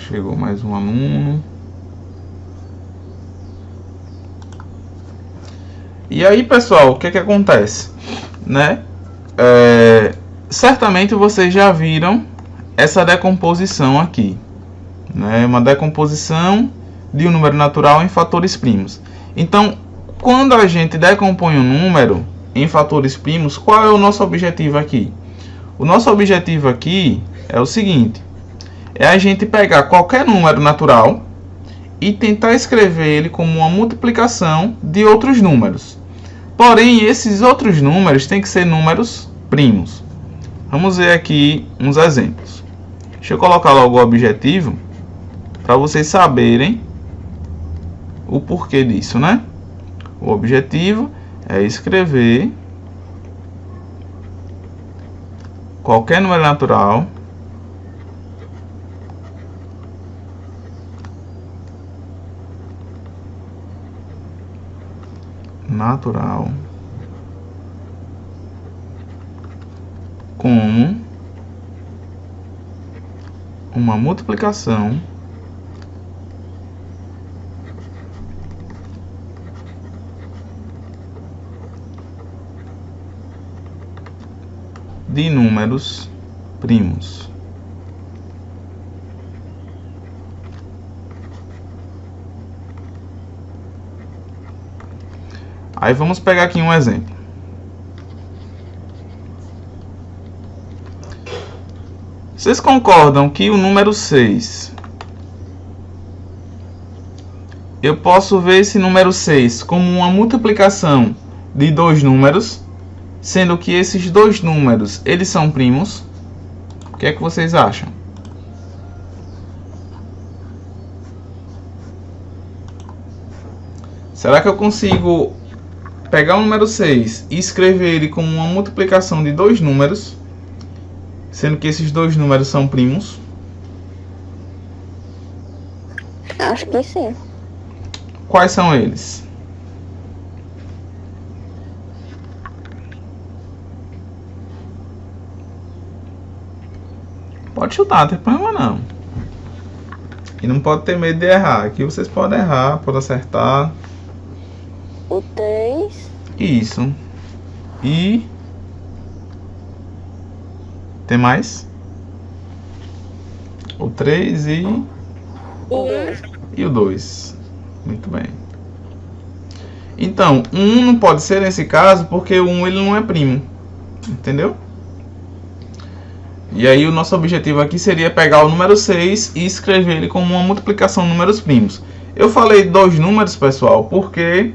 Chegou mais um aluno. E aí, pessoal, o que que acontece, né? Certamente vocês já viram essa decomposição aqui, né? Uma decomposição de um número natural em fatores primos. Então, quando a gente decompõe um número em fatores primos, qual é o nosso objetivo aqui? O nosso objetivo aqui é o seguinte: é a gente pegar qualquer número natural e tentar escrever ele como uma multiplicação de outros números. Porém, esses outros números têm que ser números primos. Vamos ver aqui uns exemplos. Deixa eu colocar logo o objetivo para vocês saberem o porquê disso, né? O objetivo é escrever qualquer número natural como uma multiplicação de números primos. Aí vamos pegar aqui um exemplo. Vocês concordam que o número 6, eu posso ver esse número 6 como uma multiplicação de dois números, sendo que esses dois números, eles são primos? O que é que vocês acham? Será que eu consigo pegar o número 6 e escrever ele como uma multiplicação de dois números, sendo que esses dois números são primos? Acho que sim. Quais são eles? Pode chutar, não tem problema não. E não pode ter medo de errar. Aqui vocês podem errar, podem acertar. O 3. Isso. E... tem mais? O 3 e o 2. Muito bem. Então, 1 não pode ser nesse caso, porque o 1 ele não é primo. Entendeu? E aí o nosso objetivo aqui seria pegar o número 6 e escrever ele como uma multiplicação de números primos. Eu falei dois números, pessoal, porque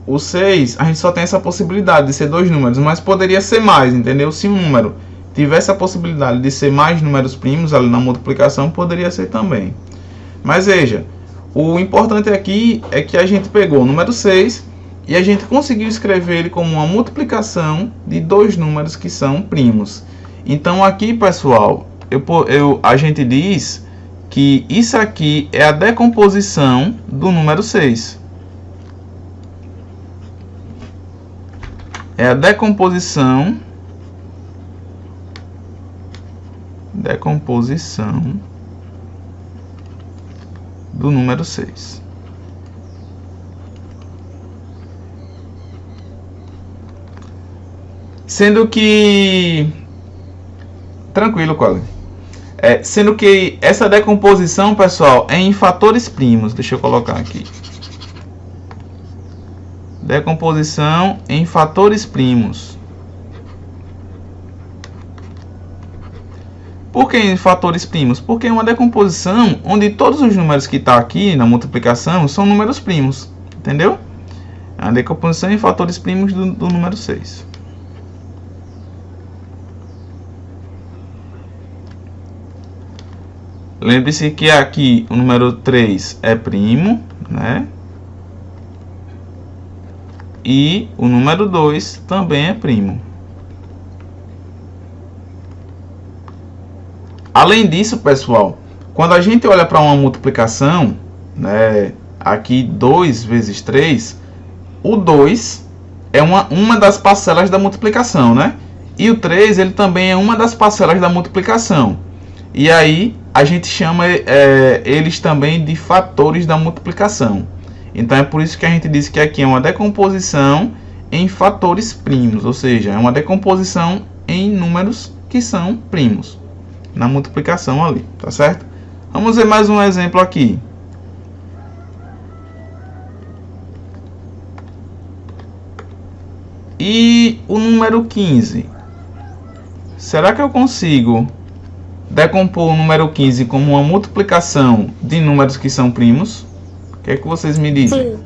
o 6, a gente só tem essa possibilidade de ser dois números, mas poderia ser mais, entendeu? Se um número tivesse a possibilidade de ser mais números primos ali na multiplicação, poderia ser também. Mas veja, o importante aqui é que a gente pegou o número 6 e a gente conseguiu escrever ele como uma multiplicação de dois números que são primos. Então aqui, pessoal, a gente diz que isso aqui é a decomposição do número 6. É a decomposição do número 6. Sendo que... tranquilo, Colin. Sendo que essa decomposição, pessoal, é em fatores primos. Deixa eu colocar aqui. Decomposição em fatores primos. Por que em fatores primos? Porque é uma decomposição onde todos os números que estão aqui na multiplicação são números primos. Entendeu? É uma decomposição em fatores primos do número 6. Lembre-se que aqui o número 3 é primo, né? E o número 2 também é primo. Além disso, pessoal, quando a gente olha para uma multiplicação, né, aqui 2 vezes 3, o 2 é uma das parcelas da multiplicação, né? E o 3 ele também é uma das parcelas da multiplicação. E aí a gente chama eles também de fatores da multiplicação. Então é por isso que a gente diz que aqui é uma decomposição em fatores primos, ou seja, é uma decomposição em números que são primos na multiplicação ali, tá certo? Vamos ver mais um exemplo aqui. E o número 15? Será que eu consigo decompor o número 15 como uma multiplicação de números que são primos? O que é que vocês me dizem?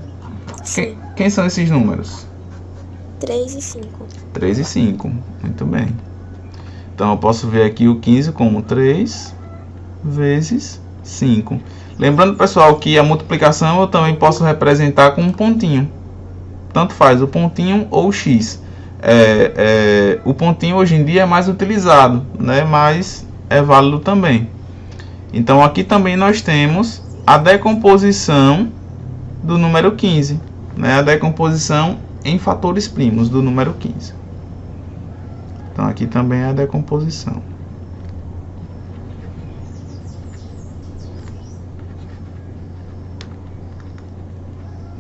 Sim. Quem são esses números? 3 e 5. 3 e 5. Muito bem. Então eu posso ver aqui o 15 como 3 vezes 5. Lembrando, pessoal, que a multiplicação eu também posso representar com um pontinho. Tanto faz o pontinho ou o x. O pontinho hoje em dia é mais utilizado, né? Mas é válido também. Então aqui também nós temos a decomposição do número 15, né? A decomposição em fatores primos do número 15. Então aqui também é a decomposição.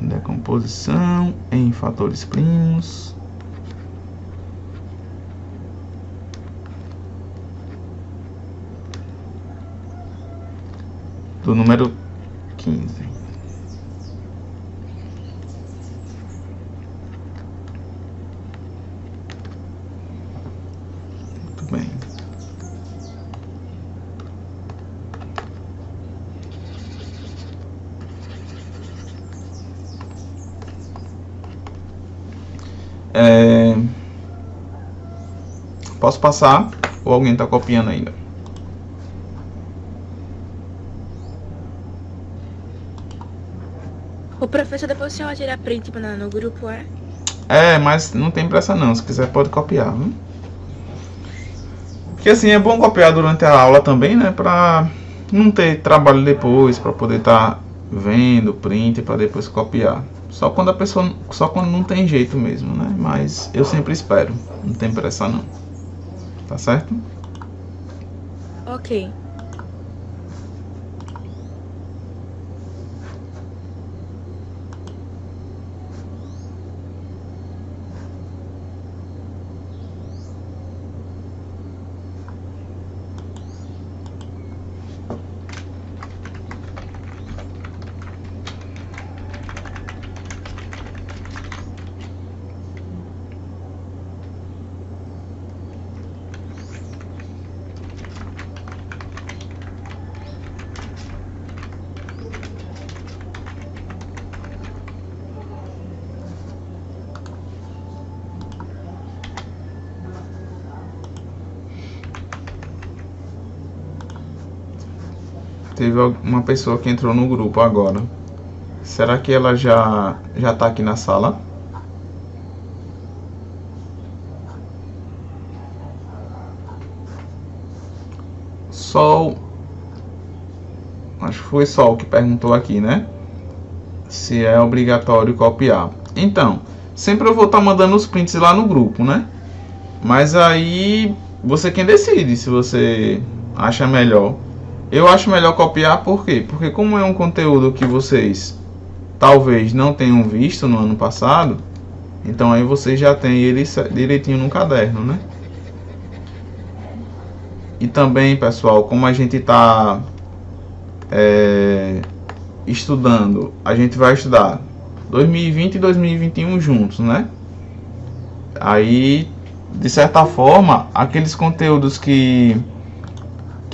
Decomposição em fatores primos do número 15. Muito bem. Posso passar? Ou alguém está copiando ainda? O professor, depois o senhor tira print e manda no grupo, é? Mas não tem pressa não. Se quiser pode copiar, viu? Porque assim, é bom copiar durante a aula também, né? Pra não ter trabalho depois, para poder estar vendo print para depois copiar. Só quando não tem jeito mesmo, né? Mas eu sempre espero. Não tem pressa não. Tá certo? Ok. Teve uma pessoa que entrou no grupo agora. Será que ela já está aqui na sala? Sol. Acho que foi Sol que perguntou aqui, né? Se é obrigatório copiar. Então, sempre eu vou estar mandando os prints lá no grupo, né? Mas aí você quem decide se você acha melhor. Eu acho melhor copiar, por quê? Porque como é um conteúdo que vocês talvez não tenham visto no ano passado, então aí vocês já têm ele direitinho no caderno, né? E também, pessoal, como a gente está estudando, a gente vai estudar 2020 e 2021 juntos, né? Aí, de certa forma, aqueles conteúdos que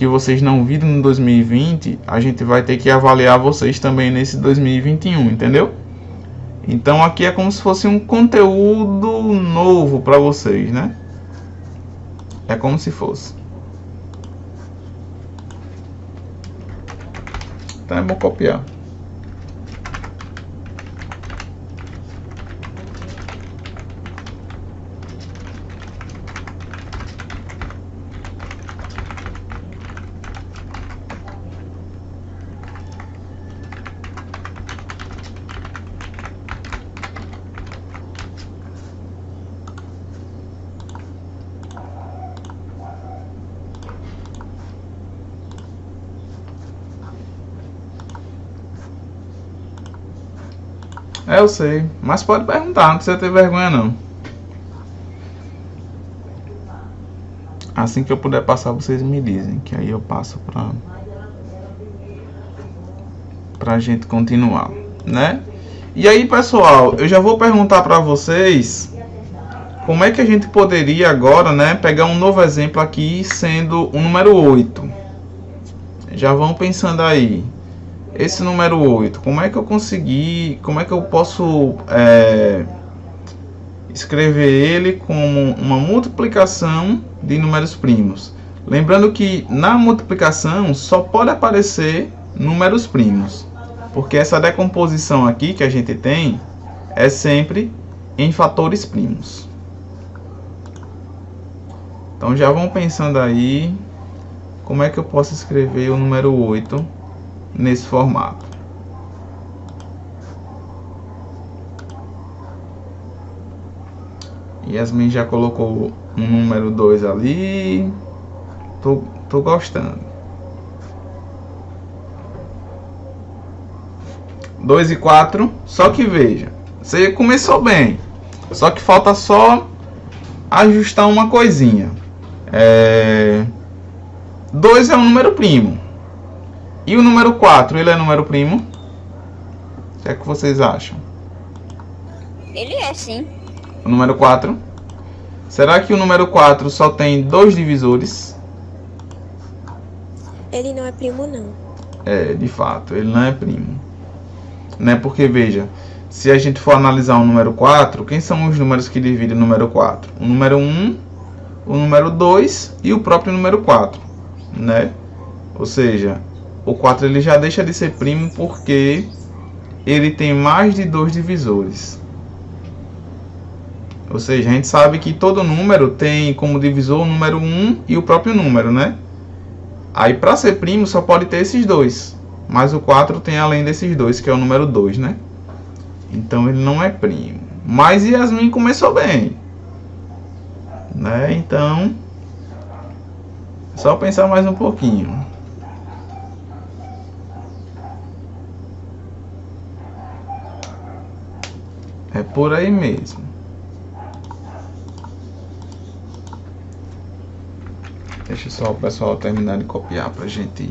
vocês não viram no 2020, a gente vai ter que avaliar vocês também nesse 2021, entendeu? Então aqui é como se fosse um conteúdo novo para vocês, né? É como se fosse. Então é bom copiar. É, eu sei. Mas pode perguntar, não precisa ter vergonha não. Assim que eu puder passar, vocês me dizem, que aí eu passo pra gente continuar, né? E aí, pessoal, eu já vou perguntar para vocês como é que a gente poderia agora, né, pegar um novo exemplo aqui, sendo o número 8. Já vão pensando aí. Esse número 8, como é que eu consegui, como é que eu posso escrever ele como uma multiplicação de números primos? Lembrando que na multiplicação só pode aparecer números primos, porque essa decomposição aqui que a gente tem é sempre em fatores primos. Então já vão pensando aí como é que eu posso escrever o número 8 nesse formato. Yasmin já colocou um número 2 ali. Tô gostando. 2 e 4. Só que veja, você começou bem. Só que falta só ajustar uma coisinha. 2 é um número primo. E o número 4, ele é número primo? O que é que vocês acham? Ele é sim. O número 4? Será que o número 4 só tem 2 divisores? Ele não é primo, não. De fato, ele não é primo. Né? Porque, veja, se a gente for analisar o número 4, quem são os números que dividem o número 4? O número 1, o número 2 e o próprio número 4. Né? Ou seja, o 4 ele já deixa de ser primo porque ele tem mais de 2 divisores. Ou seja, a gente sabe que todo número tem como divisor o número 1 e o próprio número, né? Aí para ser primo só pode ter esses dois. Mas o 4 tem além desses dois, que é o número 2, né? Então ele não é primo. Mas Yasmin começou bem, né? Então é só pensar mais um pouquinho. É por aí mesmo. Deixa só o pessoal terminar de copiar pra gente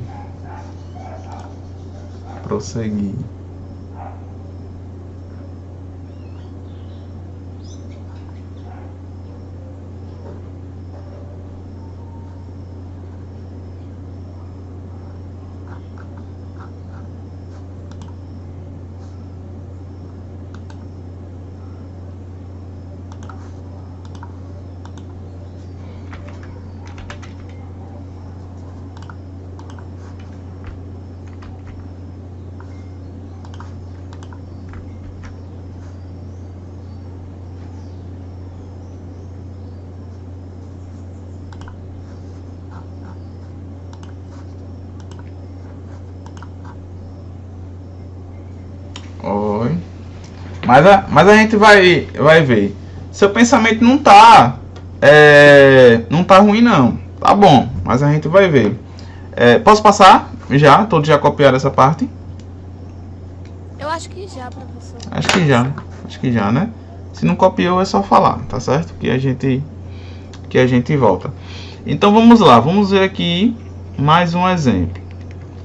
prosseguir. Oi. Mas a gente vai ver. Seu pensamento não tá ruim não. Tá bom, mas a gente vai ver. Posso passar? Já? Todos já copiaram essa parte? Eu acho que já, professor. Acho que já, né? Se não copiou é só falar, tá certo? Que a gente volta. Então vamos lá, vamos ver aqui mais um exemplo.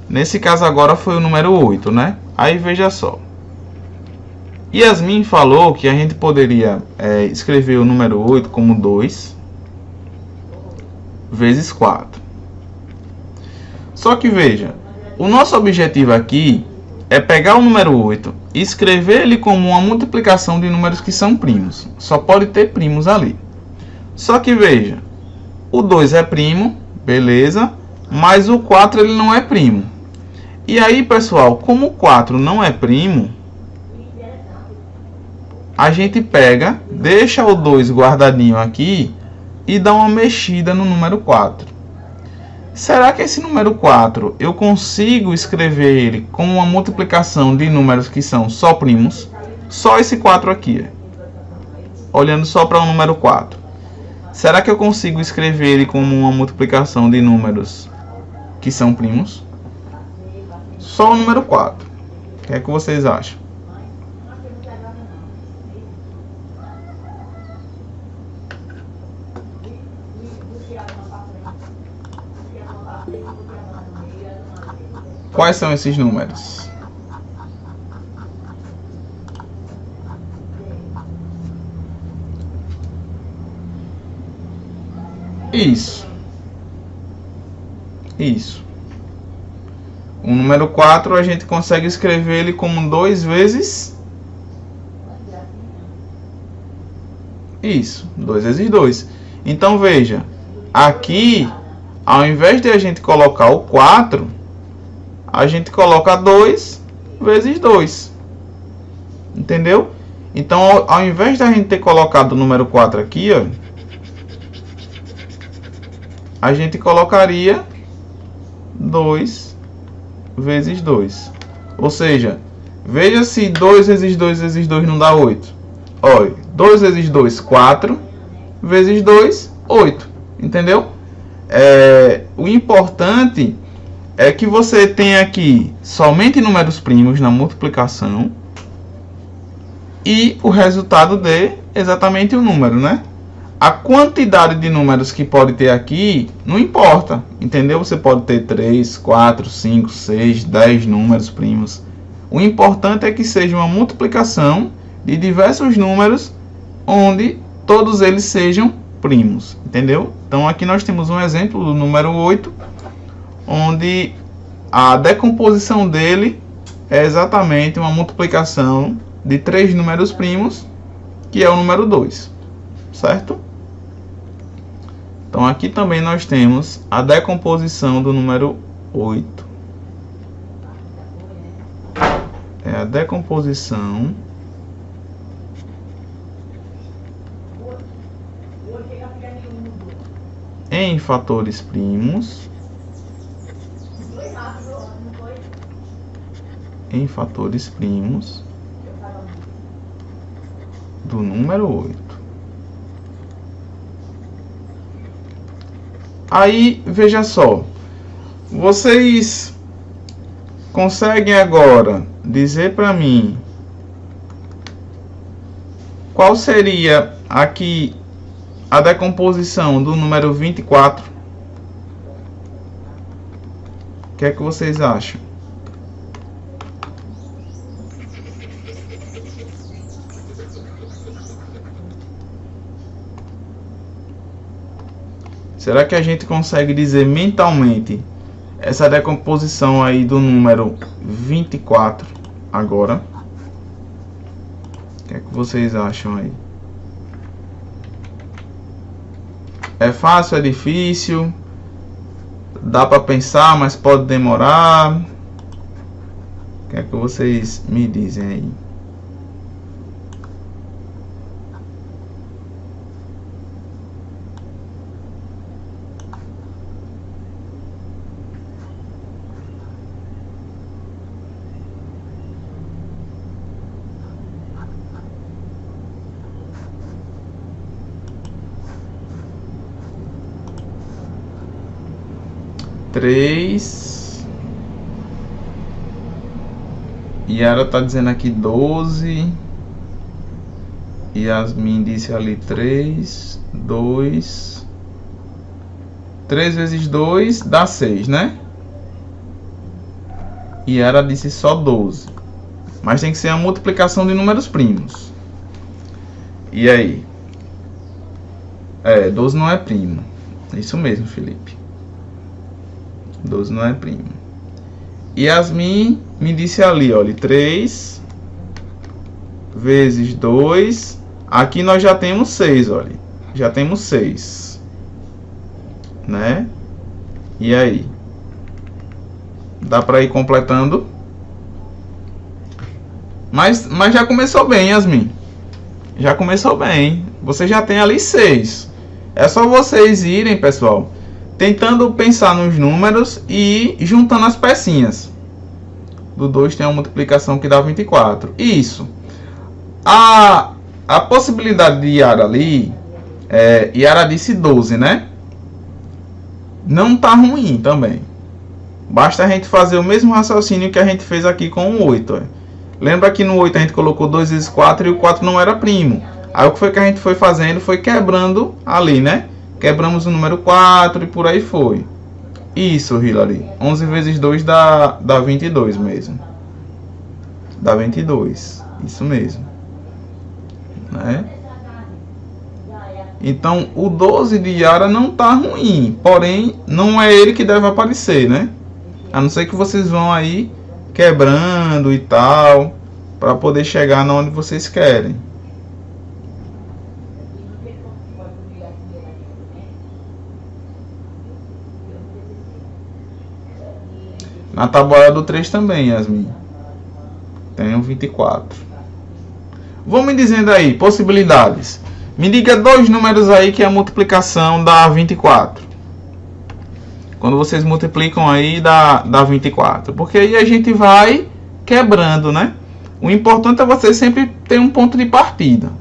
Nesse caso agora foi o número 8, né? Aí veja só. Yasmin falou que a gente poderia escrever o número 8 como 2 vezes 4. Só que veja, o nosso objetivo aqui é pegar o número 8 e escrever ele como uma multiplicação de números que são primos. Só pode ter primos ali. Só que veja, o 2 é primo, beleza, mas o 4 ele não é primo. E aí, pessoal, como o 4 não é primo, a gente pega, deixa o 2 guardadinho aqui e dá uma mexida no número 4. Será que esse número 4 eu consigo escrever ele como uma multiplicação de números que são só primos? Só esse 4 aqui. Olhando só para o número 4. Será que eu consigo escrever ele como uma multiplicação de números que são primos? Só o número 4. O que é que vocês acham? Quais são esses números? Isso. O número 4 a gente consegue escrever ele como 2 vezes... Isso, 2 vezes 2. Então veja, aqui, ao invés de a gente colocar o 4, a gente coloca 2 vezes 2. Entendeu? Então, ao invés de a gente ter colocado o número 4 aqui, ó, a gente colocaria 2 vezes 2. Ou seja, veja se 2 vezes 2 vezes 2 não dá 8. Olha, 2 vezes 2, 4. Vezes 2, 8. Entendeu? O importante é que você tenha aqui somente números primos na multiplicação. E o resultado dê exatamente o número, né? A quantidade de números que pode ter aqui não importa, entendeu? Você pode ter 3, 4, 5, 6, 10 números primos. O importante é que seja uma multiplicação de diversos números onde todos eles sejam primos, entendeu? Então aqui nós temos um exemplo do número 8, onde a decomposição dele é exatamente uma multiplicação de 3 números primos, que é o número 2, certo? Então aqui também nós temos a decomposição do número 8. É a decomposição em fatores primos do número 8. Aí, veja só, vocês conseguem agora dizer para mim qual seria aqui a decomposição do número 24? O que é que vocês acham? Será que a gente consegue dizer mentalmente essa decomposição aí do número 24 agora? O que é que vocês acham aí? É fácil, é difícil? Dá para pensar, mas pode demorar? O que é que vocês me dizem aí? Três. Yara tá dizendo aqui 12. Yasmin disse ali 3, 2. 3 vezes 2 dá 6, né? Yara disse só 12. Mas tem que ser a multiplicação de números primos. E aí? 12 não é primo. Isso mesmo, Felipe. 12 não é primo. Yasmin me disse ali, olha, 3 vezes 2. Aqui nós já temos 6, olha. Já temos 6. Né? E aí? Dá para ir completando? Mas já começou bem, Yasmin. Já começou bem. Você já tem ali 6. É só vocês irem, pessoal, tentando pensar nos números e ir juntando as pecinhas. Do 2 tem uma multiplicação que dá 24. Isso. A possibilidade de Yara ali, Yara disse 12, né? Não tá ruim também. Basta a gente fazer o mesmo raciocínio que a gente fez aqui com o 8. Ó. Lembra que no 8 a gente colocou 2 vezes 4 e o 4 não era primo. Aí o que foi que a gente foi fazendo foi quebrando ali, né? Quebramos o número 4 e por aí foi. Isso, Hilary. 11 vezes 2 dá 22 mesmo. Dá 22. Isso mesmo. Né? Então, o 12 de Yara não tá ruim. Porém, não é ele que deve aparecer, né? A não ser que vocês vão aí quebrando e tal, para poder chegar na onde vocês querem. Na tabuada do 3 também, Yasmin. Tem um 24. Vão me dizendo aí, possibilidades. Me diga 2 números aí que a multiplicação dá 24. Quando vocês multiplicam aí dá 24. Porque aí a gente vai quebrando, né? O importante é você sempre ter um ponto de partida.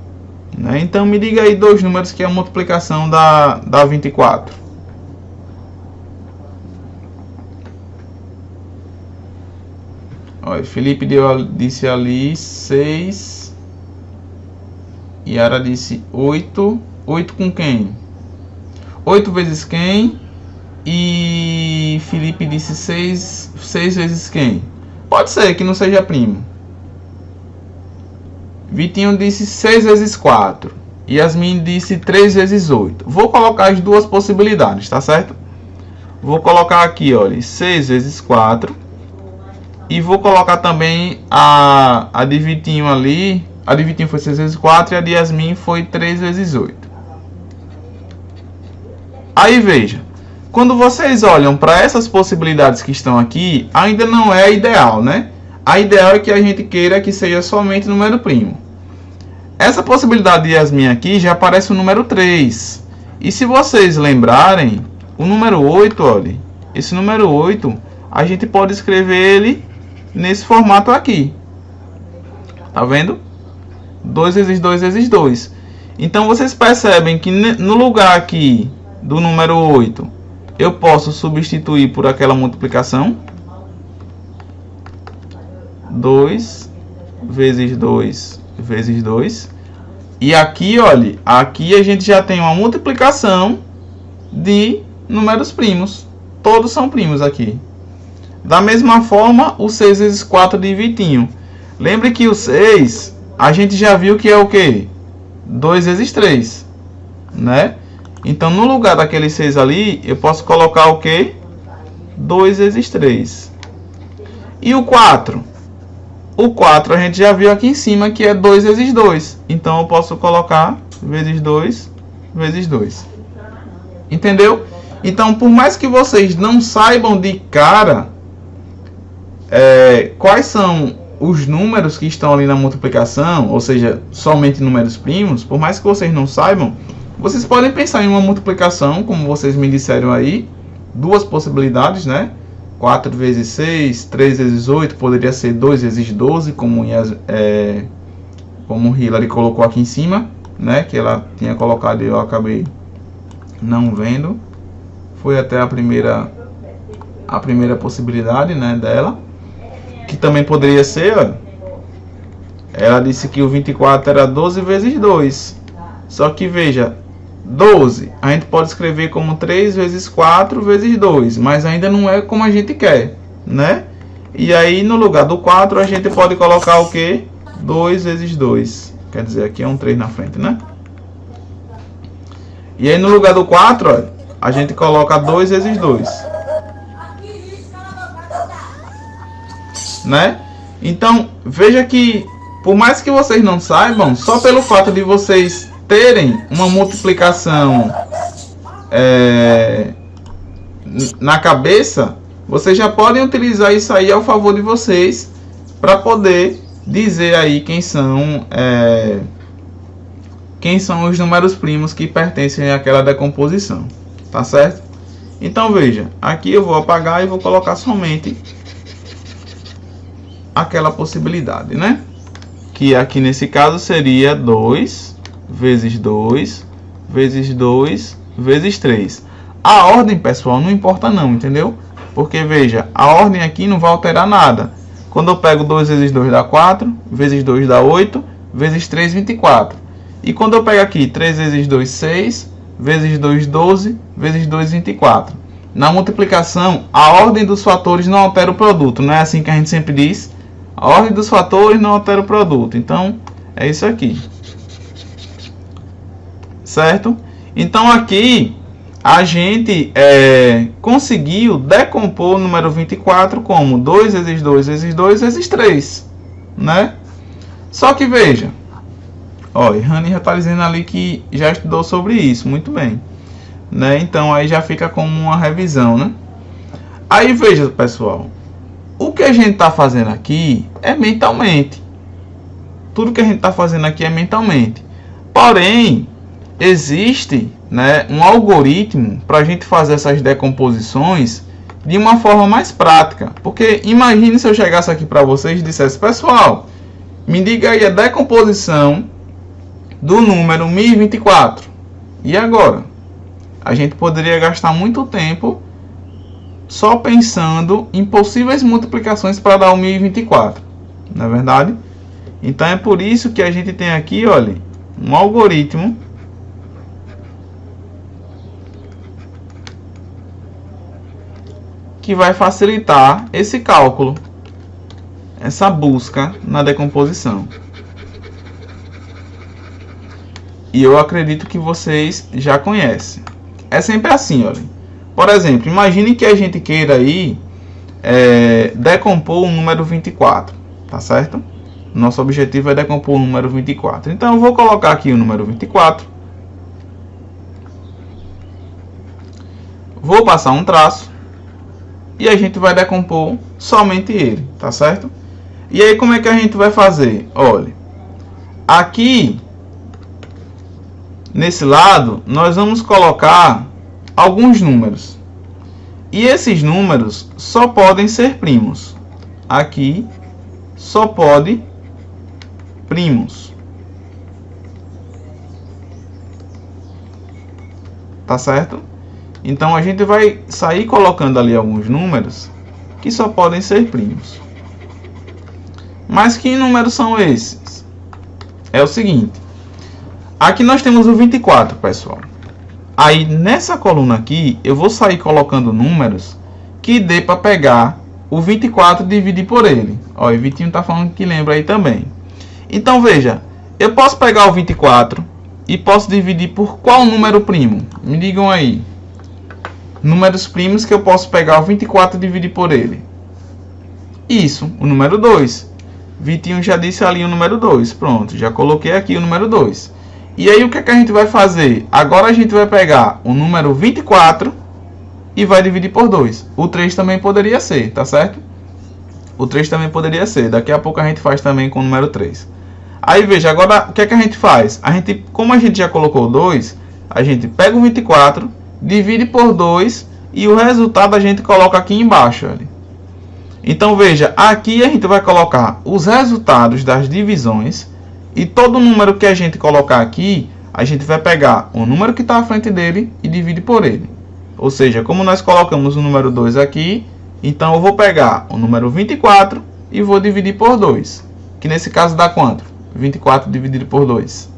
Né? Então me diga aí 2 números que a multiplicação dá 24. Olha, Felipe disse ali 6. Yara disse 8. 8 com quem? 8 vezes quem? E Felipe disse 6 vezes quem? Pode ser que não seja primo. Vitinho disse 6 vezes 4. Yasmin disse 3 vezes 8. Vou colocar as duas possibilidades, tá certo? Vou colocar aqui, olha, 6 vezes 4. E vou colocar também a de Vitinho ali. A de Vitinho foi 6 vezes 4 e a de Yasmin foi 3 vezes 8. Aí veja, quando vocês olham para essas possibilidades que estão aqui, ainda não é ideal, né? A ideal é que a gente queira que seja somente número primo. Essa possibilidade de Yasmin aqui já aparece o número 3. E se vocês lembrarem, o número 8, olha, esse número 8, a gente pode escrever ele nesse formato aqui. Tá vendo? 2 vezes 2 vezes 2. Então vocês percebem que no lugar aqui do número 8, eu posso substituir por aquela multiplicação. 2 vezes 2 vezes 2. E aqui, olha, aqui a gente já tem uma multiplicação de números primos. Todos são primos aqui. Da mesma forma, o 6 vezes 4 de Vitinho. Lembre que o 6, a gente já viu que é o quê? 2 vezes 3, né? Então, no lugar daquele 6 ali, eu posso colocar o quê? 2 vezes 3. E o 4? O 4 a gente já viu aqui em cima que é 2 vezes 2. Então, eu posso colocar vezes 2 vezes 2. Entendeu? Então, por mais que vocês não saibam de cara quais são os números que estão ali na multiplicação, ou seja, somente números primos, por mais que vocês não saibam, vocês podem pensar em uma multiplicação, como vocês me disseram aí, duas possibilidades, né? 4 vezes 6, 3 vezes 8, poderia ser 2 vezes 12, como o Hilary colocou aqui em cima, né? Que ela tinha colocado e eu acabei não vendo. Foi até a primeira possibilidade, né, dela. Que também poderia ser, ó, ela disse que o 24 era 12 vezes 2. Só que veja, 12 a gente pode escrever como 3 vezes 4 vezes 2, mas ainda não é como a gente quer, né? E aí no lugar do 4 a gente pode colocar o que? 2 vezes 2. Quer dizer, aqui é um 3 na frente, né? E aí no lugar do 4, ó, a gente coloca 2 vezes 2. Né? Então, veja que, por mais que vocês não saibam, só pelo fato de vocês terem uma multiplicação na cabeça, vocês já podem utilizar isso aí ao favor de vocês para poder dizer aí quem são os números primos que pertencem àquela decomposição, tá certo? Então veja, aqui eu vou apagar e vou colocar somente aquela possibilidade, né? Que aqui nesse caso seria 2 vezes 2 vezes 2 vezes 3. A ordem, pessoal, não importa não, entendeu? Porque veja, a ordem aqui não vai alterar nada. Quando eu pego 2 vezes 2 dá 4, vezes 2 dá 8, vezes 3, 24. E quando eu pego aqui 3 vezes 2, 6, vezes 2, 12, vezes 2, 24. na multiplicação, a ordem dos fatores não altera o produto. Não é assim que a gente sempre diz? A ordem dos fatores não altera o produto. Então, é isso aqui. Certo? Então, aqui, a gente conseguiu decompor o número 24 como 2 vezes 2 vezes 2 vezes 3. Né? Só que, veja. Ó, Rani já está dizendo ali que já estudou sobre isso. Muito bem. Né? Então, aí já fica como uma revisão, né? Aí, veja, pessoal. O que a gente está fazendo aqui é mentalmente. Tudo que a gente está fazendo aqui é mentalmente. Porém, existe, né, um algoritmo para a gente fazer essas decomposições de uma forma mais prática. Porque imagine se eu chegasse aqui para vocês e dissesse: pessoal, me diga aí a decomposição do número 1024. E agora? A gente poderia gastar muito tempo só pensando em possíveis multiplicações para dar o 1024. Não é verdade? Então é por isso que a gente tem aqui, olha, um algoritmo que vai facilitar esse cálculo, essa busca na decomposição. E eu acredito que vocês já conhecem. É sempre assim, olha. Por exemplo, imagine que a gente queira aí decompor o número 24, tá certo? Nosso objetivo é decompor o número 24. Então, eu vou colocar aqui o número 24. Vou passar um traço. E a gente vai decompor somente ele, tá certo? E aí, como é que a gente vai fazer? Olha, aqui, nesse lado, nós vamos colocar alguns números. E esses números só podem ser primos. Aqui, só pode primos. Tá certo? Então, a gente vai sair colocando ali alguns números que só podem ser primos. Mas que números são esses? É o seguinte. Aqui nós temos o 24, pessoal. Aí, nessa coluna aqui, eu vou sair colocando números que dê para pegar o 24 e dividir por ele. Ó, o Vitinho está falando que lembra aí também. Então, veja. Eu posso pegar o 24 e posso dividir por qual número primo? Me digam aí. Números primos que eu posso pegar o 24 e dividir por ele. Isso, o número 2. Vitinho já disse ali o número 2. Pronto, já coloquei aqui o número 2. E aí, o que é que a gente vai fazer? Agora a gente vai pegar o número 24 e vai dividir por 2. O 3 também poderia ser, tá certo? O 3 também poderia ser. Daqui a pouco a gente faz também com o número 3. Aí, veja, agora o que é que a gente faz? Como a gente já colocou 2, a gente pega o 24, divide por 2 e o resultado a gente coloca aqui embaixo. Olha. Então, veja, aqui a gente vai colocar os resultados das divisões. E todo número que a gente colocar aqui, a gente vai pegar o número que está à frente dele e divide por ele. Ou seja, como nós colocamos o número 2 aqui, então eu vou pegar o número 24 e vou dividir por 2. Que nesse caso dá quanto? 24 dividido por 2.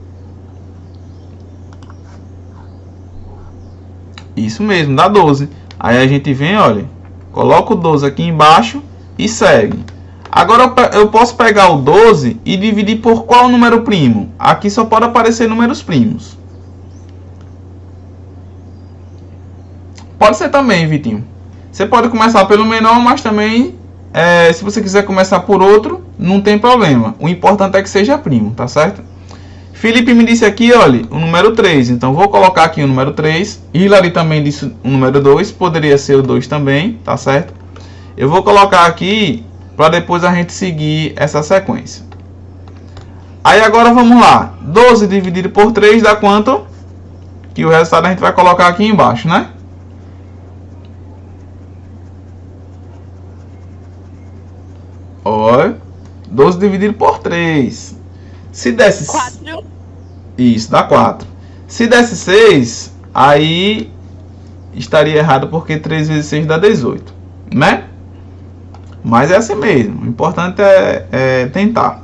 Isso mesmo, dá 12. Aí a gente vem, olha, coloca o 12 aqui embaixo e segue. Agora eu posso pegar o 12 e dividir por qual número primo? Aqui só pode aparecer números primos. Pode ser também, Vitinho. Você pode começar pelo menor, mas também, se você quiser começar por outro, não tem problema. O importante é que seja primo, tá certo? Felipe me disse aqui, olha, o número 3. Então, vou colocar aqui o número 3. Hilary também disse o número 2. Poderia ser o 2 também, tá certo? Eu vou colocar aqui para depois a gente seguir essa sequência. Aí agora vamos lá. 12 dividido por 3 dá quanto? Que o resultado a gente vai colocar aqui embaixo, né? Olha. 12 dividido por 3. Se desse... 4. Isso, dá 4. Se desse 6, aí estaria errado porque 3 vezes 6 dá 18. Né? Mas é assim mesmo. O importante é tentar.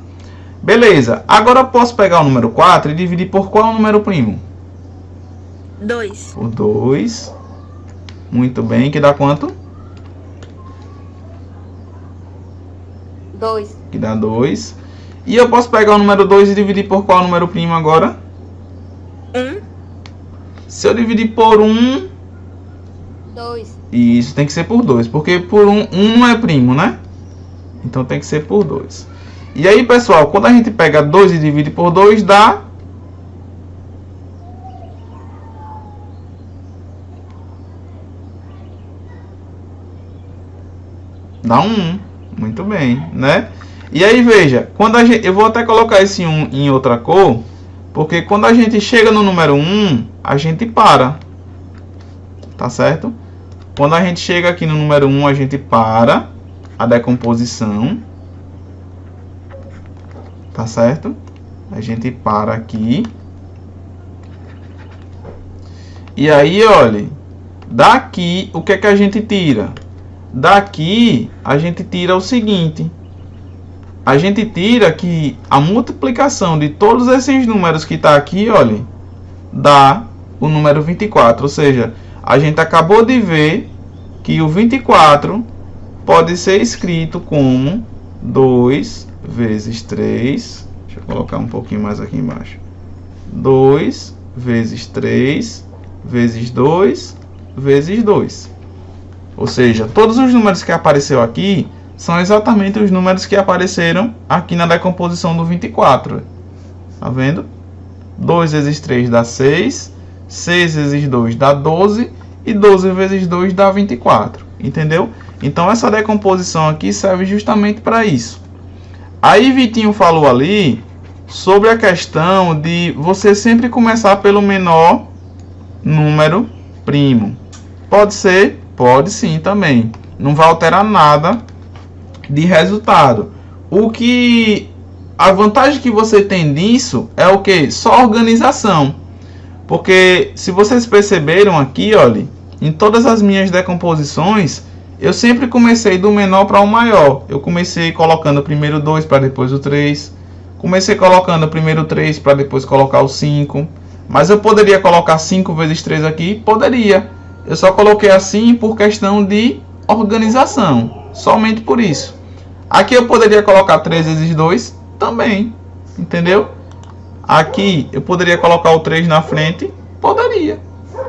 Beleza. Agora eu posso pegar o número 4 e dividir por qual número primo? 2. Por 2. Muito bem, que dá quanto? 2. Que dá 2. E eu posso pegar o número 2 e dividir por qual número primo agora? 1. Se eu dividir por 1... 2. Isso, tem que ser por 2, porque por 1 não é primo, né? Então tem que ser por 2. E aí, pessoal, quando a gente pega 2 e divide por 2, dá... Dá 1. Muito bem, né? E aí, veja, quando a gente... eu vou até colocar esse 1 em outra cor, porque quando a gente chega no número 1, a gente para. Tá certo? Quando a gente chega aqui no número 1, a gente para a decomposição. Tá certo? A gente para aqui. E aí, olha, daqui, o que é que a gente tira? Daqui, a gente tira o seguinte. A gente tira que a multiplicação de todos esses números que está aqui, olha, dá o número 24. Ou seja, a gente acabou de ver que o 24 pode ser escrito como 2 vezes 3. Deixa eu colocar um pouquinho mais aqui embaixo. 2 vezes 3 vezes 2 vezes 2. Ou seja, todos os números que apareceu aqui são exatamente os números que apareceram aqui na decomposição do 24. Tá vendo? 2 vezes 3 dá 6. 6 vezes 2 dá 12. E 12 vezes 2 dá 24. Entendeu? Então essa decomposição aqui serve justamente para isso. Aí Vitinho falou ali sobre a questão de você sempre começar pelo menor número primo. Pode ser? Pode sim também. Não vai alterar nada de resultado. A vantagem que você tem nisso é o que? Só organização. Porque se vocês perceberam aqui, olha, em todas as minhas decomposições, eu sempre comecei do menor para o maior. Eu comecei colocando primeiro 2 para depois o 3. Comecei colocando primeiro 3 para depois colocar o 5. Mas eu poderia colocar 5 vezes 3 aqui? Poderia. Eu só coloquei assim por questão de organização. Somente por isso. Aqui eu poderia colocar 3 vezes 2 também. Entendeu? Aqui eu poderia colocar o 3 na frente? Poderia.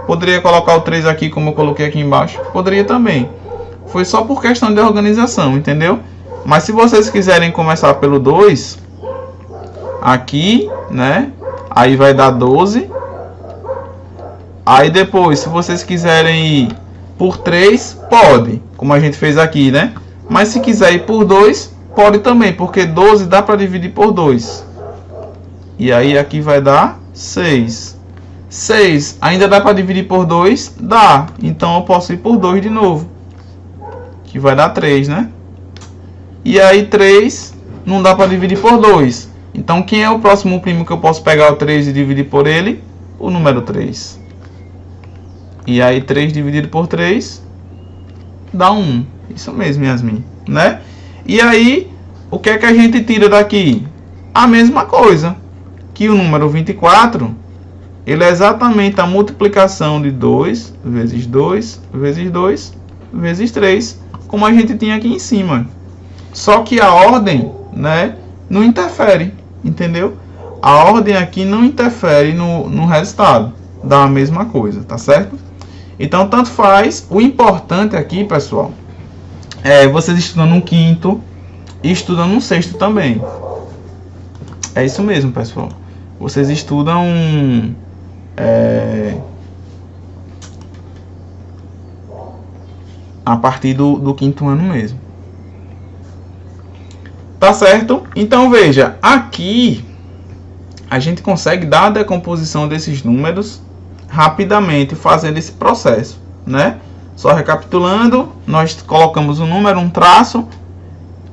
Poderia colocar o 3 aqui como eu coloquei aqui embaixo? Poderia também. Foi só por questão de organização, entendeu? Mas se vocês quiserem começar pelo 2, aqui, né? Aí vai dar 12. Aí depois, se vocês quiserem ir por 3, pode. Como a gente fez aqui, né? Mas se quiser ir por 2, pode também. Porque 12 dá para dividir por 2. E aí aqui vai dar 6. 6 ainda dá para dividir por 2? Dá. Então eu posso ir por 2 de novo. Que vai dar 3, né? E aí 3 não dá para dividir por 2. Então quem é o próximo primo que eu posso pegar o 3 e dividir por ele? O número 3. E aí 3 dividido por 3 dá 1. Isso mesmo, Yasmin, né? E aí, o que é que a gente tira daqui? A mesma coisa. Que o número 24, ele é exatamente a multiplicação de 2 vezes 2 vezes 2 vezes 3, como a gente tinha aqui em cima. Só que a ordem, né, não interfere, entendeu? A ordem aqui não interfere no resultado. Dá a mesma coisa, tá certo? Então, tanto faz. O importante aqui, pessoal, é vocês estudam no quinto e estudam no sexto também. É isso mesmo, pessoal. Vocês estudam a partir do quinto ano mesmo. Tá certo? Então, veja. Aqui, a gente consegue dar a decomposição desses números rapidamente fazendo esse processo, né? Só recapitulando, nós colocamos um número, um traço.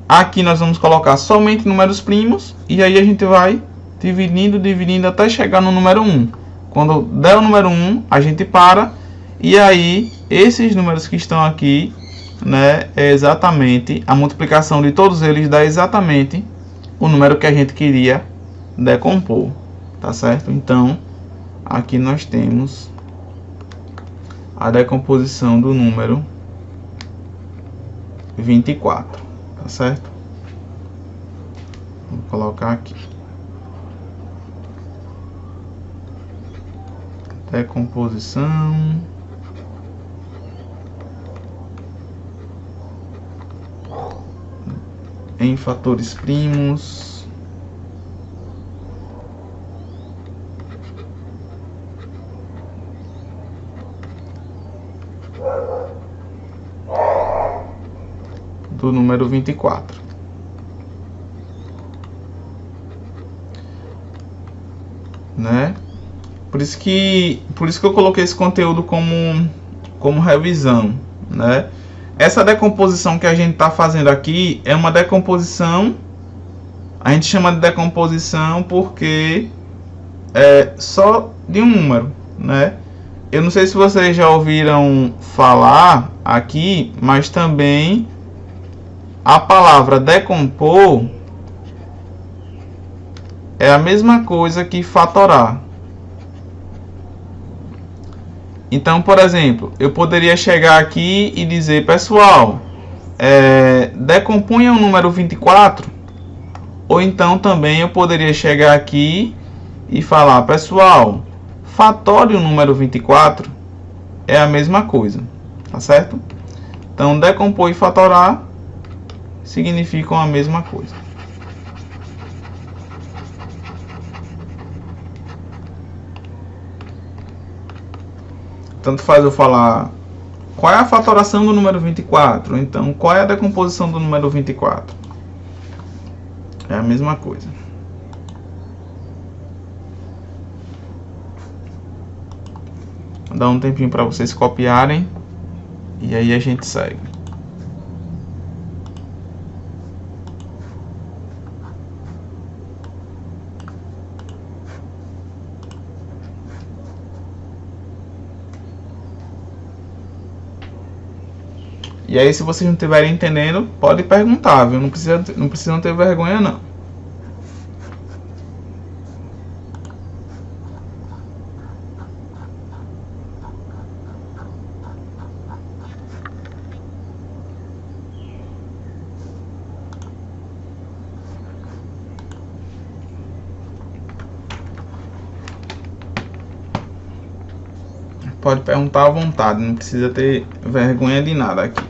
Aqui nós vamos colocar somente números primos. E aí a gente vai dividindo até chegar no número 1. Quando der o número 1, a gente para. E aí, esses números que estão aqui, né, é exatamente a multiplicação de todos eles dá exatamente o número que a gente queria decompor. Tá certo? Então, aqui nós temos a decomposição do número 24, tá certo? Vou colocar aqui. Decomposição em fatores primos do número 24. Né? Por isso que eu coloquei esse conteúdo como revisão, né? Essa decomposição que a gente está fazendo aqui é uma decomposição, a gente chama de decomposição porque é só de um número, né? Eu não sei se vocês já ouviram falar aqui, mas também a palavra decompor é a mesma coisa que fatorar. Então, por exemplo, eu poderia chegar aqui e dizer, pessoal, decompunha o número 24. Ou então também eu poderia chegar aqui e falar, pessoal, fatore o número 24. É a mesma coisa, tá certo? Então, decompor e fatorar significam a mesma coisa. Tanto faz eu falar qual é a fatoração do número 24, então qual é a decomposição do número 24. É a mesma coisa. Vou dar um tempinho para vocês copiarem e aí a gente segue. E aí, se vocês não estiverem entendendo, pode perguntar, viu? Não precisam ter vergonha, não. Pode perguntar à vontade, não precisa ter vergonha de nada aqui.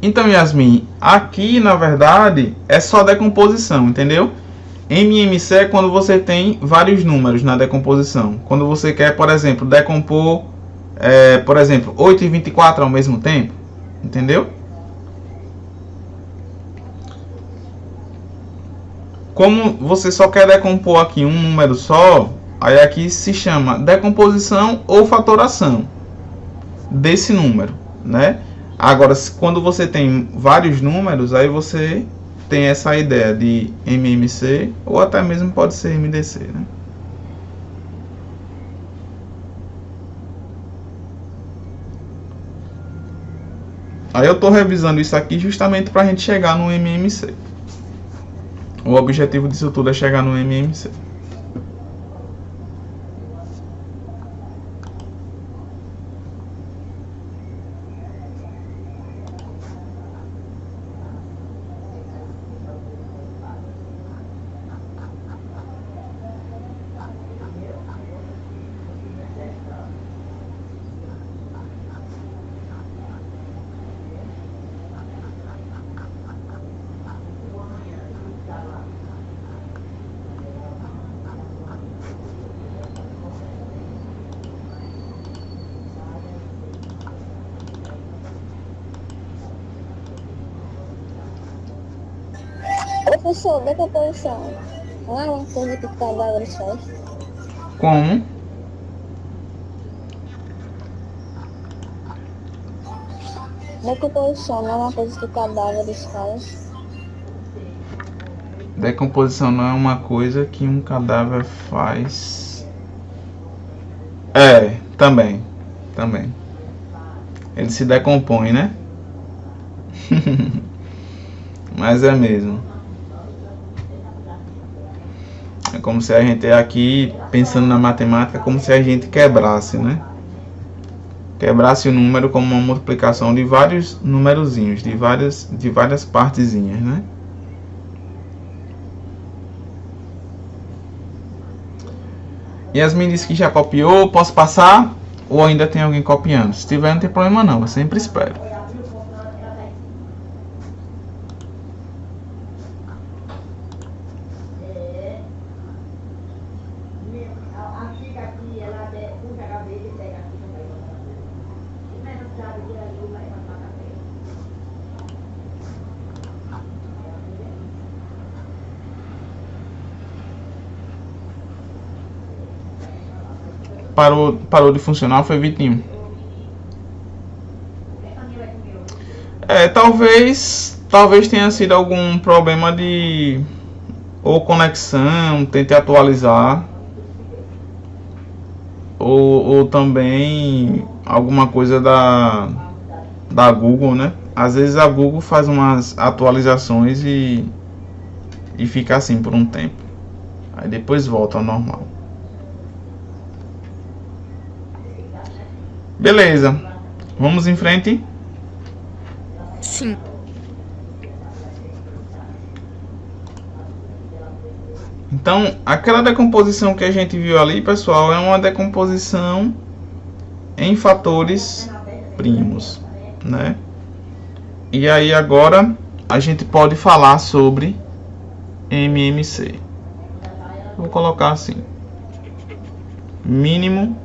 Então, Yasmin, aqui na verdade é só decomposição, entendeu? MMC é quando você tem vários números na decomposição. Quando você quer, por exemplo, decompor, por exemplo, 8 e 24 ao mesmo tempo, entendeu? Como você só quer decompor aqui um número só, aí aqui se chama decomposição ou fatoração desse número, né? Agora, quando você tem vários números, aí você tem essa ideia de MMC ou até mesmo pode ser MDC, né? Aí eu estou revisando isso aqui justamente para a gente chegar no MMC. O objetivo disso tudo é chegar no MMC. Professor, decomposição não é uma coisa que cadáveres faz? Como? Decomposição não é uma coisa que cadáveres faz? Decomposição não é uma coisa que um cadáver faz. É, também. Ele se decompõe, né? Mas é mesmo. É como se a gente aqui, pensando na matemática, como se a gente quebrasse, né? Quebrasse o número como uma multiplicação de vários numerozinhos, de várias partezinhas, né? Yasmin disse que já copiou. Posso passar? Ou ainda tem alguém copiando? Se tiver, não tem problema não, eu sempre espero. Parou de funcionar, foi Vitinho. Talvez tenha sido algum problema de ou conexão, tente atualizar, ou também alguma coisa da Google, né? Às vezes a Google faz umas atualizações e fica assim por um tempo, aí depois volta ao normal. Beleza, vamos em frente? Sim. Então, aquela decomposição que a gente viu ali, pessoal, é uma decomposição em fatores primos, né? E aí agora a gente pode falar sobre MMC. Vou colocar assim: mínimo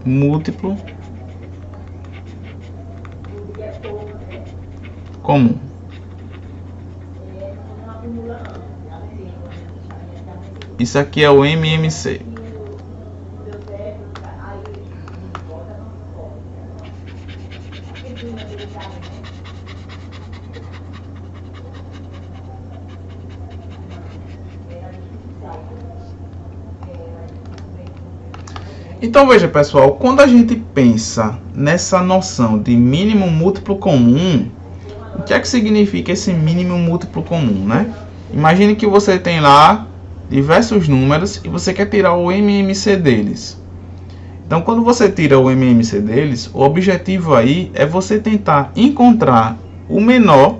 múltiplo comum. Isso aqui é o MMC. Então veja, pessoal, quando a gente pensa nessa noção de mínimo múltiplo comum, o que é que significa esse mínimo múltiplo comum, né? Imagine que você tem lá diversos números e você quer tirar o MMC deles. Então, quando você tira o MMC deles, o objetivo aí é você tentar encontrar o menor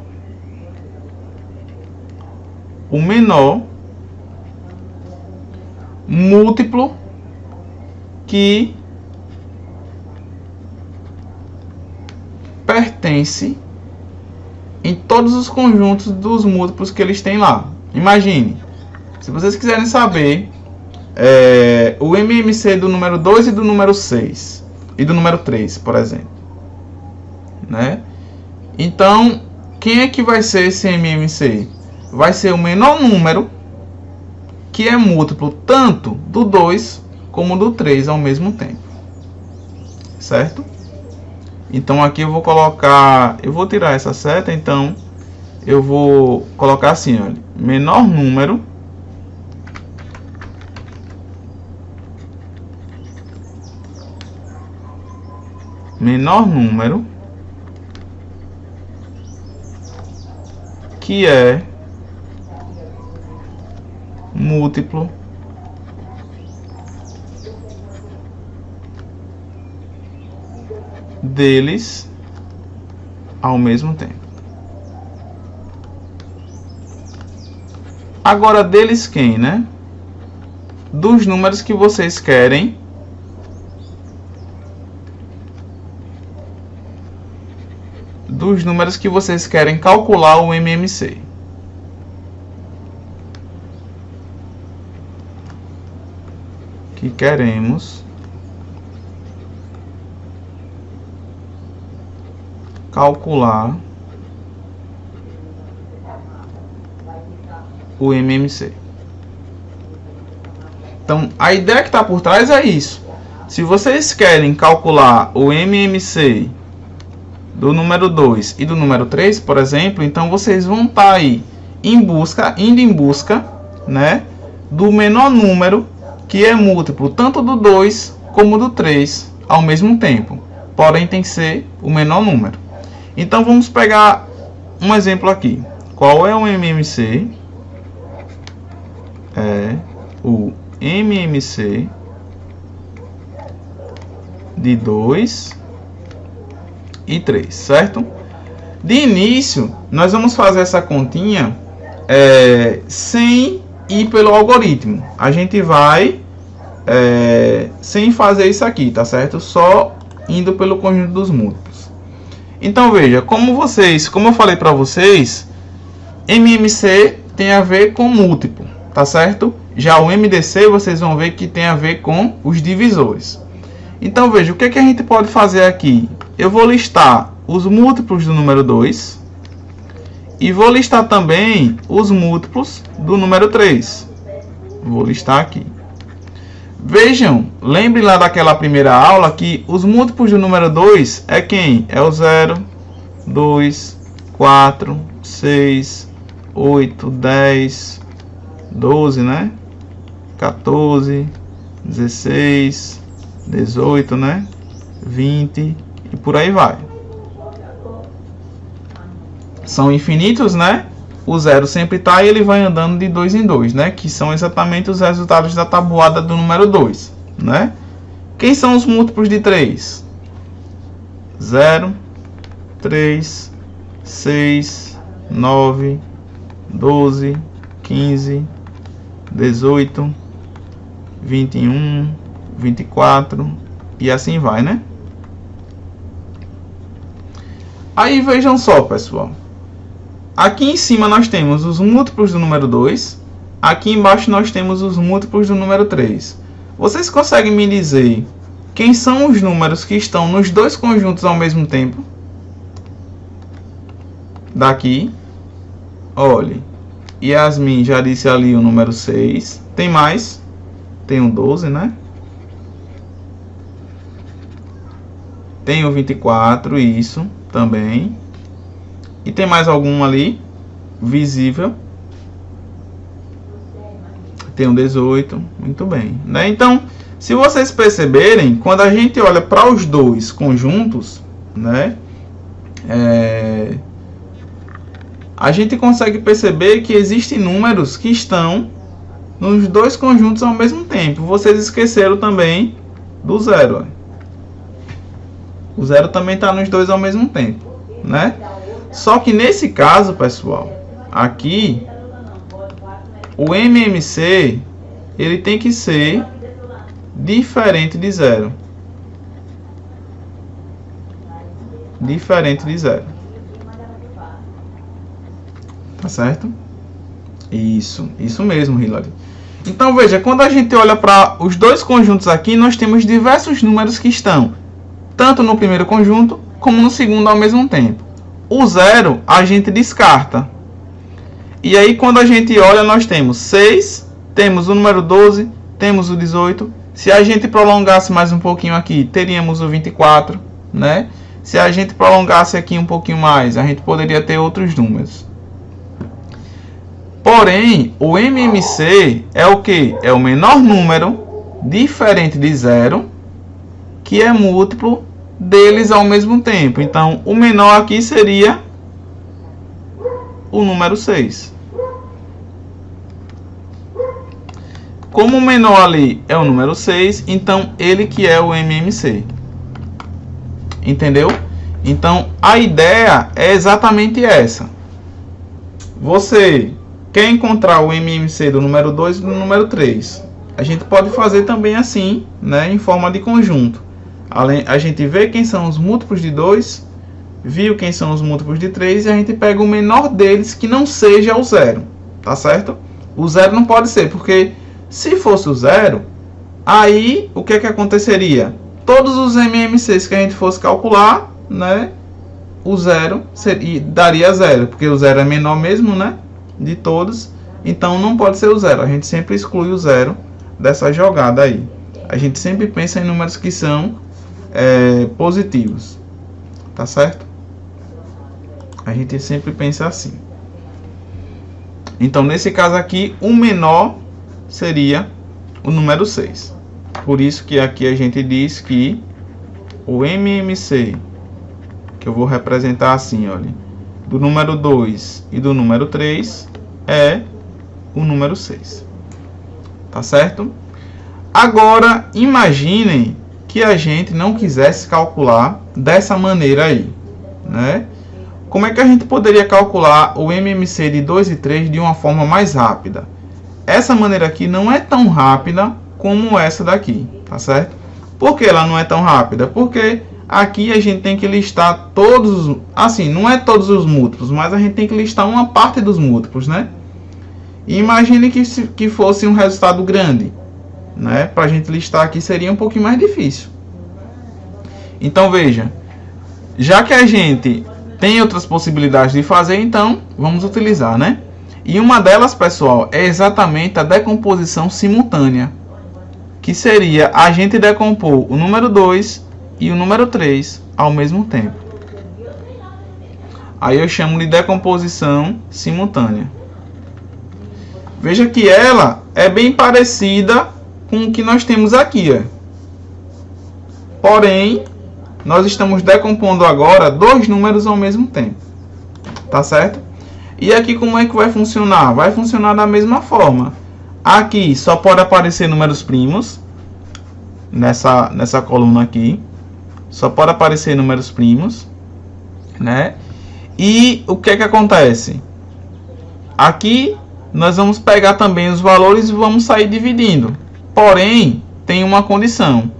múltiplo que pertence em todos os conjuntos dos múltiplos que eles têm lá. Imagine, se vocês quiserem saber o MMC do número 2 e do número 6 e do número 3, por exemplo, né? Então, quem é que vai ser esse MMC? Vai ser o menor número que é múltiplo tanto do 2 como do 3 ao mesmo tempo, certo? Então aqui eu vou colocar, eu vou tirar essa seta, então eu vou colocar assim, olha, menor número que é múltiplo deles ao mesmo tempo. Agora, deles quem, né? Dos números que vocês querem calcular o MMC. Que queremos calcular o MMC. Então, a ideia que está por trás é isso. Se vocês querem calcular o MMC do número 2 e do número 3, por exemplo, então vocês vão estar aí indo em busca, né, do menor número que é múltiplo tanto do 2 como do 3 ao mesmo tempo. Porém, tem que ser o menor número. Então, vamos pegar um exemplo aqui. Qual é o MMC? É o MMC de 2 e 3, certo? De início, nós vamos fazer essa continha sem ir pelo algoritmo. A gente vai sem fazer isso aqui, tá certo? Só indo pelo conjunto dos múltiplos. Então veja, como eu falei para vocês, MMC tem a ver com múltiplo, tá certo? Já o MDC vocês vão ver que tem a ver com os divisores. Então veja, o que a gente pode fazer aqui? Eu vou listar os múltiplos do número 2 e vou listar também os múltiplos do número 3. Vou listar aqui. Vejam, lembre lá daquela primeira aula que os múltiplos do número 2 é quem? É o 0, 2, 4, 6, 8, 10, 12, né? 14, 16, 18, né? 20 e por aí vai. São infinitos, né? O zero sempre está e ele vai andando de 2 em 2, né? Que são exatamente os resultados da tabuada do número 2, né? Quem são os múltiplos de 3? 0, 3, 6, 9, 12, 15, 18, 21, 24 e assim vai, né? Aí vejam só, pessoal. Aqui em cima nós temos os múltiplos do número 2. Aqui embaixo nós temos os múltiplos do número 3. Vocês conseguem me dizer quem são os números que estão nos dois conjuntos ao mesmo tempo? Daqui. Olhe. Yasmin já disse ali o número 6. Tem mais? Tem o 12, né? Tem o 24, isso também. E tem mais algum ali visível? Tem o 18, muito bem, né? Então, se vocês perceberem, quando a gente olha para os dois conjuntos, né? A gente consegue perceber que existem números que estão nos dois conjuntos ao mesmo tempo. Vocês esqueceram também do 0. O 0 também está nos dois ao mesmo tempo, né? Só que nesse caso, pessoal, aqui o MMC ele tem que ser diferente de 0. Diferente de 0. Tá certo? Isso mesmo, Hilary. Então veja, quando a gente olha para os dois conjuntos aqui, nós temos diversos números que estão tanto no primeiro conjunto como no segundo ao mesmo tempo. O 0 a gente descarta. E aí quando a gente olha, nós temos 6, temos o número 12, temos o 18. Se a gente prolongasse mais um pouquinho aqui, teríamos o 24, né? Se a gente prolongasse aqui um pouquinho mais, a gente poderia ter outros números. Porém, o MMC é o que? É o menor número diferente de 0 que é múltiplo deles ao mesmo tempo. Então, o menor aqui seria o número 6. Como o menor ali é o número 6, então ele que é o MMC. Entendeu? Então, a ideia é exatamente essa. Você quer encontrar o MMC do número 2 e do número 3. A gente pode fazer também assim, né, em forma de conjunto. A gente vê quem são os múltiplos de 2, viu quem são os múltiplos de 3 e a gente pega o menor deles que não seja o 0, tá certo? O 0 não pode ser, porque se fosse o 0, aí o que aconteceria? Todos os MMCs que a gente fosse calcular, né, o 0 daria 0, porque o 0 é menor mesmo, né, de todos, então não pode ser o 0. A gente sempre exclui o 0 dessa jogada aí. A gente sempre pensa em números que são positivos, tá certo? A gente sempre pensa assim. Então, nesse caso aqui, o menor seria o número 6. Por isso que aqui a gente diz que o MMC, que eu vou representar assim, olha, do número 2 e do número 3 é o número 6. Tá certo? Agora, imaginem que a gente não quisesse calcular dessa maneira aí, né? Como é que a gente poderia calcular o MMC de 2 e 3 de uma forma mais rápida? Essa maneira aqui não é tão rápida como essa daqui, tá certo? Por que ela não é tão rápida? Porque aqui a gente tem que listar todos, assim, não é todos os múltiplos, mas a gente tem que listar uma parte dos múltiplos, né? E imagine que fosse um resultado grande, né? Para a gente listar aqui seria um pouquinho mais difícil. Então veja, já que a gente tem outras possibilidades de fazer, então vamos utilizar, né? E uma delas, pessoal, é exatamente a decomposição simultânea, que seria a gente decompor o número 2 e o número 3 ao mesmo tempo. Aí eu chamo de decomposição simultânea. Veja que ela é bem parecida com o que nós temos aqui, ó. Porém, nós estamos decompondo agora dois números ao mesmo tempo. Tá certo? E aqui como é que vai funcionar? Vai funcionar da mesma forma. Aqui só pode aparecer números primos. Nessa coluna aqui. Só pode aparecer números primos. Né? E o que é que acontece? Aqui nós vamos pegar também os valores e vamos sair dividindo. Porém, tem uma condição.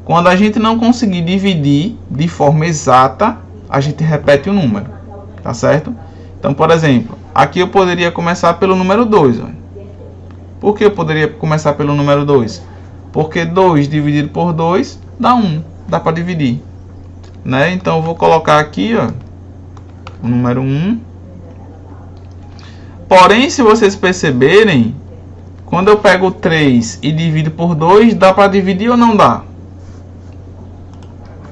Quando a gente não conseguir dividir de forma exata, a gente repete o número. Tá certo? Então, por exemplo, aqui eu poderia começar pelo número 2. Ó. Por que eu poderia começar pelo número 2? Porque 2 dividido por 2 dá 1. Dá para dividir. Né? Então, eu vou colocar aqui ó, o número 1. Porém, se vocês perceberem, quando eu pego 3 e divido por 2, dá para dividir ou não dá?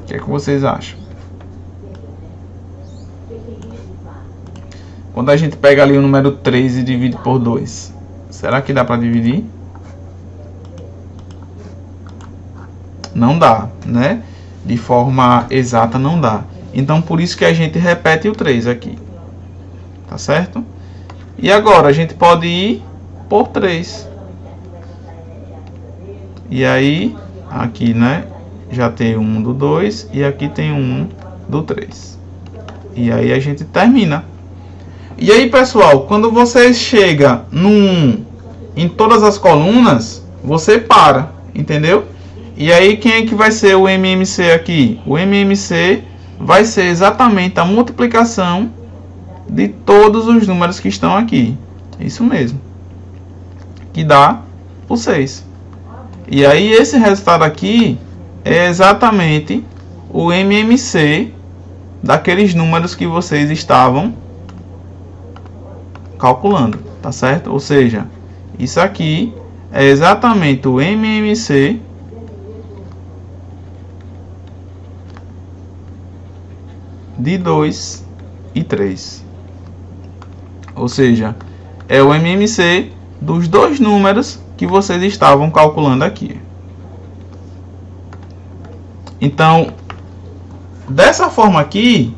O que é que vocês acham? Quando a gente pega ali o número 3 e divide por 2, será que dá para dividir? Não dá, né? De forma exata não dá. Então, por isso que a gente repete o 3 aqui. Tá certo? E agora, a gente pode ir por 3. E aí, aqui, né? Já tem o 1 do 2 e aqui tem o 1 do 3. E aí a gente termina. E aí, pessoal, quando você chega no 1 em todas as colunas, você para, entendeu? E aí, quem é que vai ser o MMC aqui? O MMC vai ser exatamente a multiplicação de todos os números que estão aqui. Isso mesmo. Que dá o 6. E aí, esse resultado aqui é exatamente o MMC daqueles números que vocês estavam calculando, tá certo? Ou seja, isso aqui é exatamente o MMC de 2 e 3. Ou seja, é o MMC dos dois números que vocês estavam calculando aqui. Então, dessa forma aqui,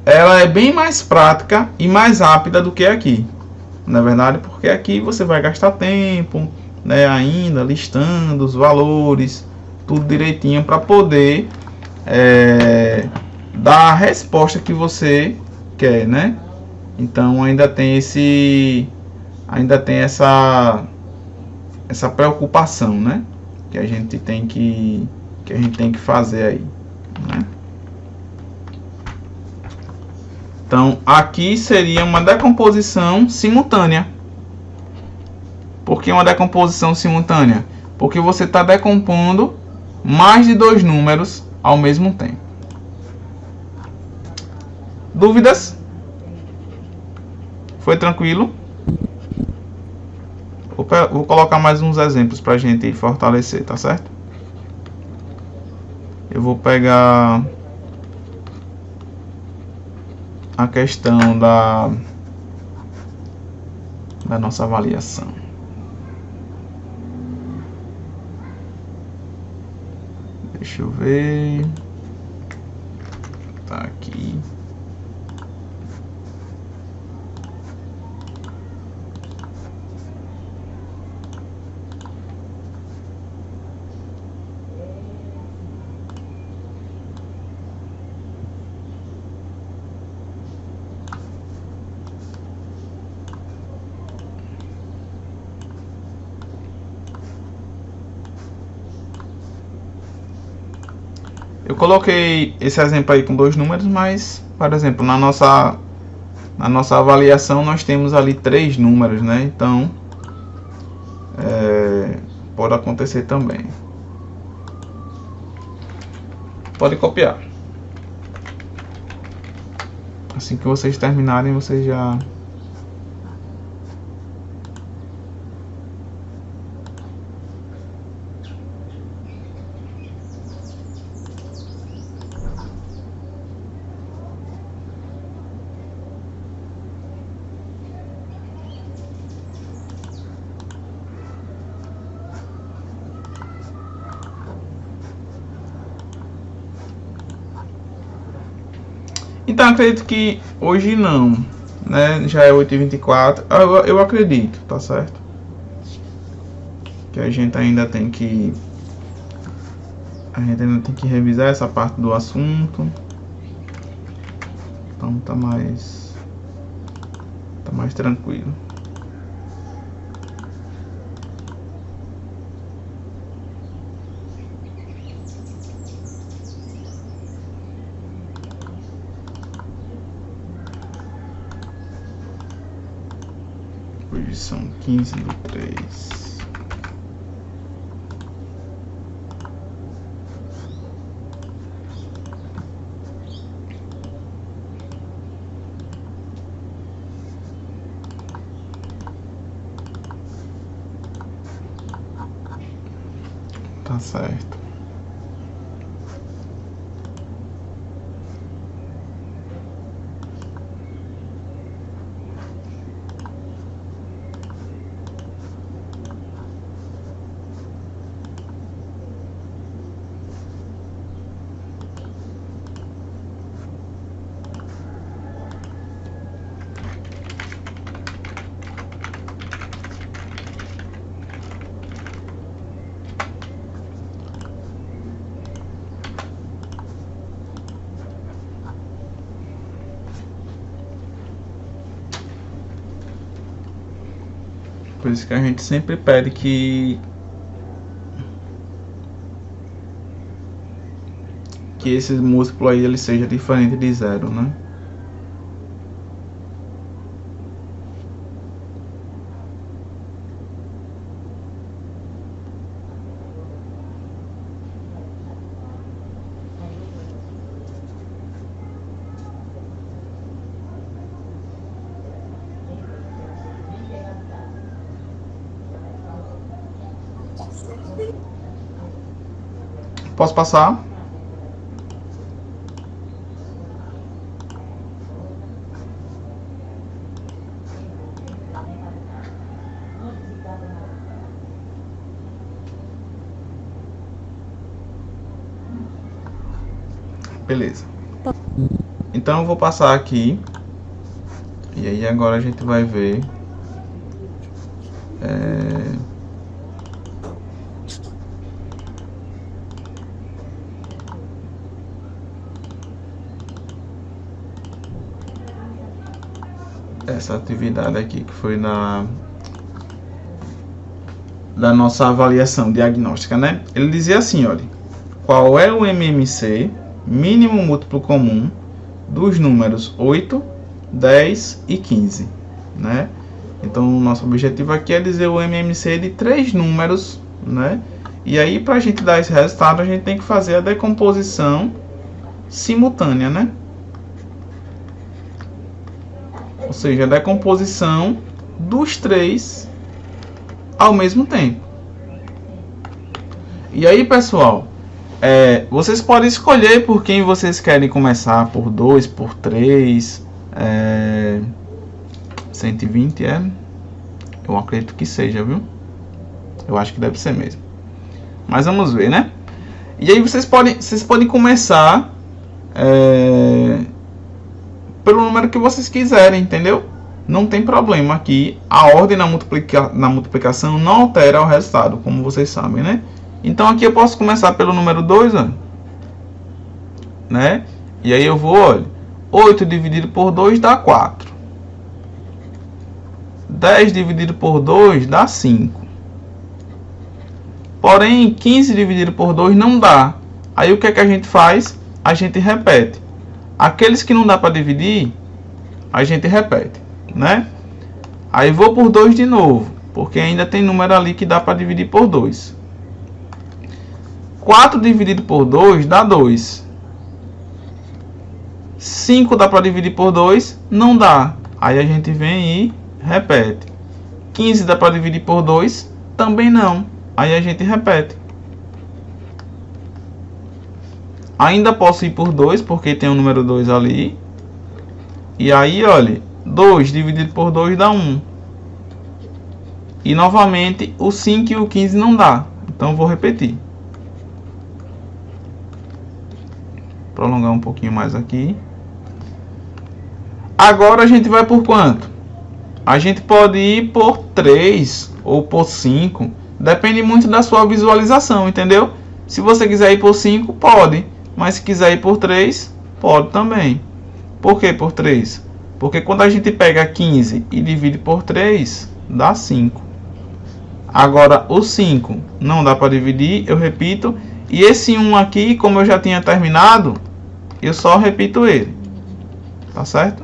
ela é bem mais prática e mais rápida do que aqui. Na verdade, porque aqui você vai gastar tempo, né, ainda listando os valores, tudo direitinho para poder dar a resposta que você quer, né? Então ainda tem essa preocupação, né? Que a gente tem que fazer aí, né? Então, aqui seria uma decomposição simultânea. Por que uma decomposição simultânea? Porque você está decompondo mais de dois números ao mesmo tempo. Dúvidas? Foi tranquilo? Vou colocar mais uns exemplos para a gente fortalecer, tá certo? Eu vou pegar a questão da nossa avaliação. Deixa eu ver. Tá aqui. Eu coloquei esse exemplo aí com 2 números, mas, por exemplo, na nossa avaliação nós temos ali 3 números, né? Então, pode acontecer também. Pode copiar. Assim que vocês terminarem, vocês já... Então acredito que hoje não, né? Já é 8h24. Eu acredito, tá certo? Que a gente ainda tem que revisar essa parte do assunto. Então tá mais tranquilo. Hoje são 15/3. Tá certo. Por isso que a gente sempre pede que esse múltiplo aí ele seja diferente de 0, né? Posso passar? Beleza. Então eu vou passar aqui. E aí agora a gente vai ver essa atividade aqui que foi da nossa avaliação diagnóstica, né? Ele dizia assim, olha, qual é o MMC, mínimo múltiplo comum, dos números 8, 10 e 15, né? Então o nosso objetivo aqui é dizer o MMC de 3 números, né? E aí para a gente dar esse resultado a gente tem que fazer a decomposição simultânea, né? Ou seja, a decomposição dos 3 ao mesmo tempo. E aí, pessoal, vocês podem escolher por quem vocês querem começar, por 2, por 3, 120 eu acredito que seja, viu? Eu acho que deve ser mesmo. Mas vamos ver, né? E aí vocês podem começar pelo número que vocês quiserem, entendeu? Não tem problema aqui. A ordem na multiplicação não altera o resultado, como vocês sabem, né? Então aqui eu posso começar pelo número 2, ó, né? E aí eu vou, olha, 8 dividido por 2 dá 4. 10 dividido por 2 dá 5. Porém, 15 dividido por 2 não dá. Aí o que é que a gente faz? A gente repete. Aqueles que não dá para dividir, a gente repete, né? Aí vou por 2 de novo, porque ainda tem número ali que dá para dividir por 2. 4 dividido por 2 dá 2. 5 dá para dividir por 2? Não dá. Aí a gente vem e repete. 15 dá para dividir por 2? Também não. Aí a gente repete. Ainda posso ir por 2, porque tem o número 2 ali. E aí, olha, 2 dividido por 2 dá 1. E novamente, o 5 e o 15 não dá. Então, vou repetir. Prolongar um pouquinho mais aqui. Agora, a gente vai por quanto? A gente pode ir por 3 ou por 5. Depende muito da sua visualização, entendeu? Se você quiser ir por 5, pode. Mas se quiser ir por 3, pode também. Por que por 3? Porque quando a gente pega 15 e divide por 3, dá 5. Agora, o 5 não dá para dividir, eu repito. E esse 1 aqui, como eu já tinha terminado, eu só repito ele. Tá certo?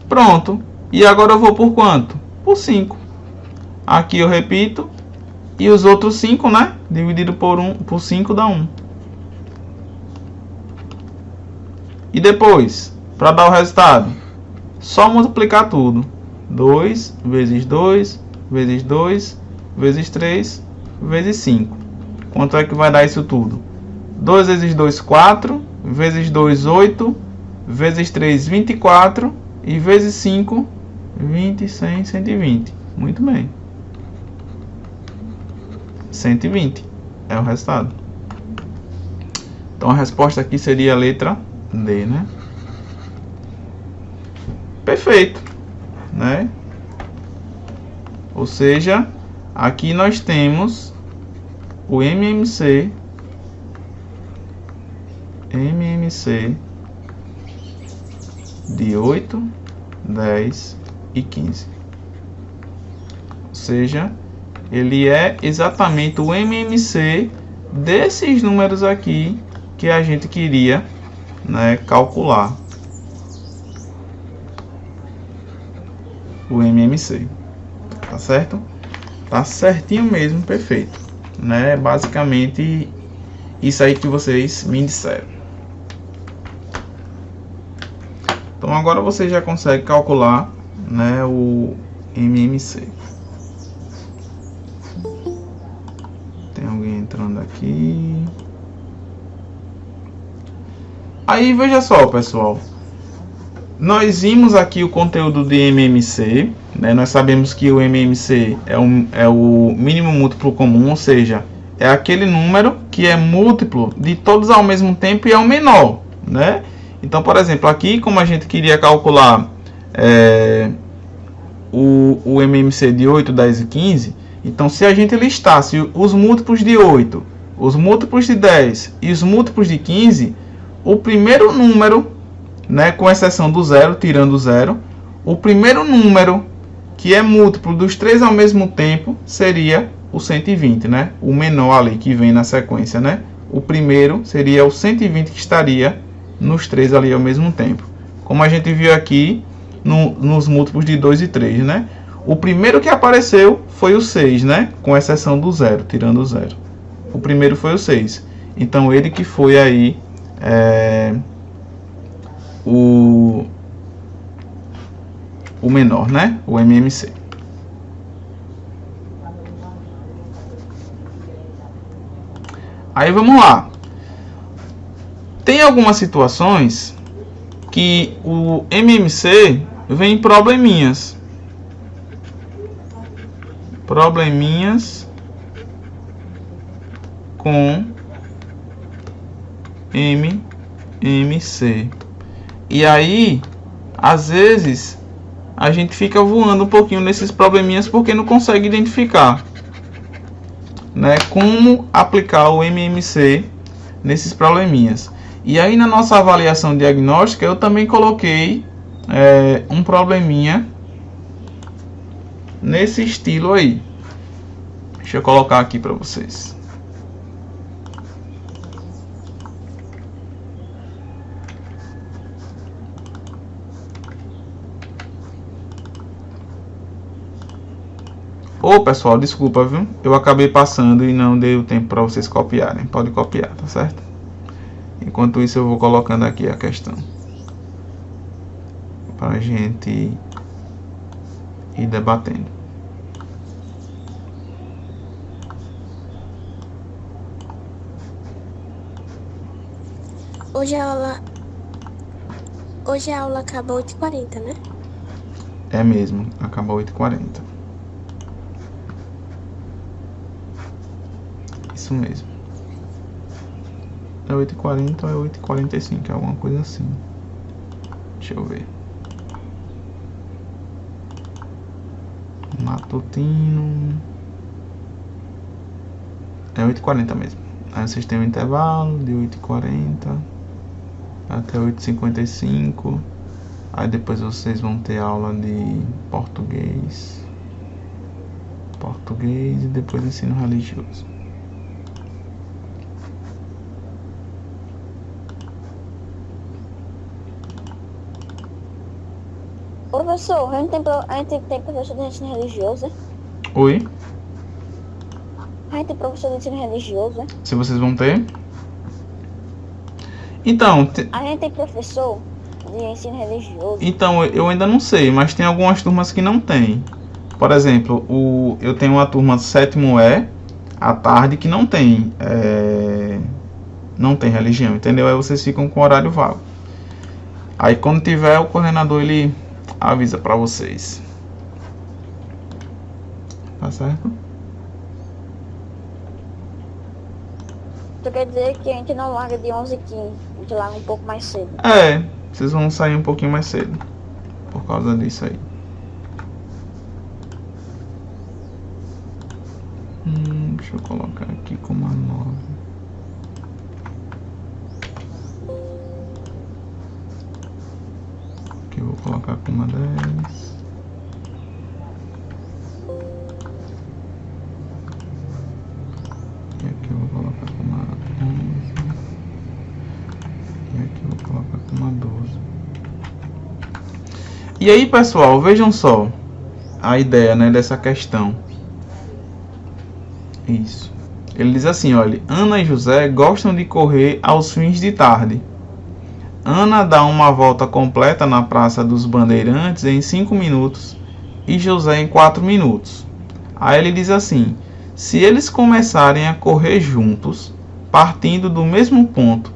Pronto. E agora eu vou por quanto? Por 5. Aqui eu repito. E os outros 5, né? Dividido por 5 dá 1. E depois, para dar o resultado, só multiplicar tudo. 2 vezes 2, vezes 2, vezes 3, vezes 5. Quanto é que vai dar isso tudo? 2 vezes 2, 4. Vezes 2, 8. Vezes 3, 24. E vezes 5, 20, 100, 120. Muito bem. 120 é o resultado. Então a resposta aqui seria a letra D, né? Perfeito, né? Ou seja, aqui nós temos o MMC de 8, 10 e 15. Ou seja, ele é exatamente o MMC desses números aqui que a gente queria, né, calcular. O MMC. Tá certo? Tá certinho mesmo, perfeito. Né? Basicamente, isso aí que vocês me disseram. Então, agora você já consegue calcular, né, o MMC. Tem alguém entrando aqui. Aí, veja só, pessoal. Nós vimos aqui o conteúdo de MMC. Né? Nós sabemos que o MMC é o mínimo múltiplo comum, ou seja, é aquele número que é múltiplo de todos ao mesmo tempo e é o menor. Né? Então, por exemplo, aqui, como a gente queria calcular o MMC de 8, 10 e 15, então se a gente listasse os múltiplos de 8, os múltiplos de 10 e os múltiplos de 15, o primeiro número, né, com exceção do 0, tirando o 0, o primeiro número que é múltiplo dos 3 ao mesmo tempo seria o 120, né? O menor ali que vem na sequência, né? O primeiro seria o 120 que estaria nos 3 ali ao mesmo tempo. Como a gente viu aqui nos múltiplos de 2 e 3, né? O primeiro que apareceu foi o 6, né? Com exceção do 0, tirando o 0. O primeiro foi o 6. Então, ele que foi aí o menor, né? O MMC. Aí vamos lá. Tem algumas situações que o MMC vem probleminhas. Probleminhas com MMC. E aí, às vezes, a gente fica voando um pouquinho nesses probleminhas porque não consegue identificar, né, como aplicar o MMC nesses probleminhas. E aí, na nossa avaliação diagnóstica, eu também coloquei um probleminha nesse estilo aí. Deixa eu colocar aqui para vocês. Ô, pessoal, desculpa, viu? Eu acabei passando e não dei o tempo para vocês copiarem. Pode copiar, tá certo? Enquanto isso, eu vou colocando aqui a questão para a gente ir debatendo. Hoje a aula acaba 8h40, né? É mesmo, acaba 8h40. Isso mesmo. É 8h40 ou é 8h45, é alguma coisa assim. Deixa eu ver. Matutino. É 8h40 mesmo. Aí vocês têm um intervalo de 8h40 até 8h55. Aí depois vocês vão ter aula de português. Português e depois ensino religioso. Professor, a gente tem professor de ensino religioso, né? Oi? A gente tem professor de ensino religioso, né? Se vocês vão ter? Então, A gente tem professor de ensino religioso. então eu ainda não sei, mas tem algumas turmas que não tem. Por exemplo, eu tenho uma turma 7º E à tarde que não tem religião, entendeu? Aí vocês ficam com horário vago. Aí quando tiver, o coordenador ele avisa pra vocês. Tá certo? Isso quer dizer que a gente não larga de 11h15, a gente larga um pouco mais cedo. É, vocês vão sair um pouquinho mais cedo por causa disso aí. Deixa eu colocar aqui como a 9. Aqui eu vou colocar como a 10. E aqui eu vou colocar como a 11. E aqui eu vou colocar como a 12. E aí, pessoal, vejam só a ideia, né, dessa questão. Isso. Ele diz assim, olha, Ana e José gostam de correr aos fins de tarde. Ana dá uma volta completa na Praça dos Bandeirantes em 5 minutos e José em 4 minutos. Aí ele diz assim, se eles começarem a correr juntos, partindo do mesmo ponto,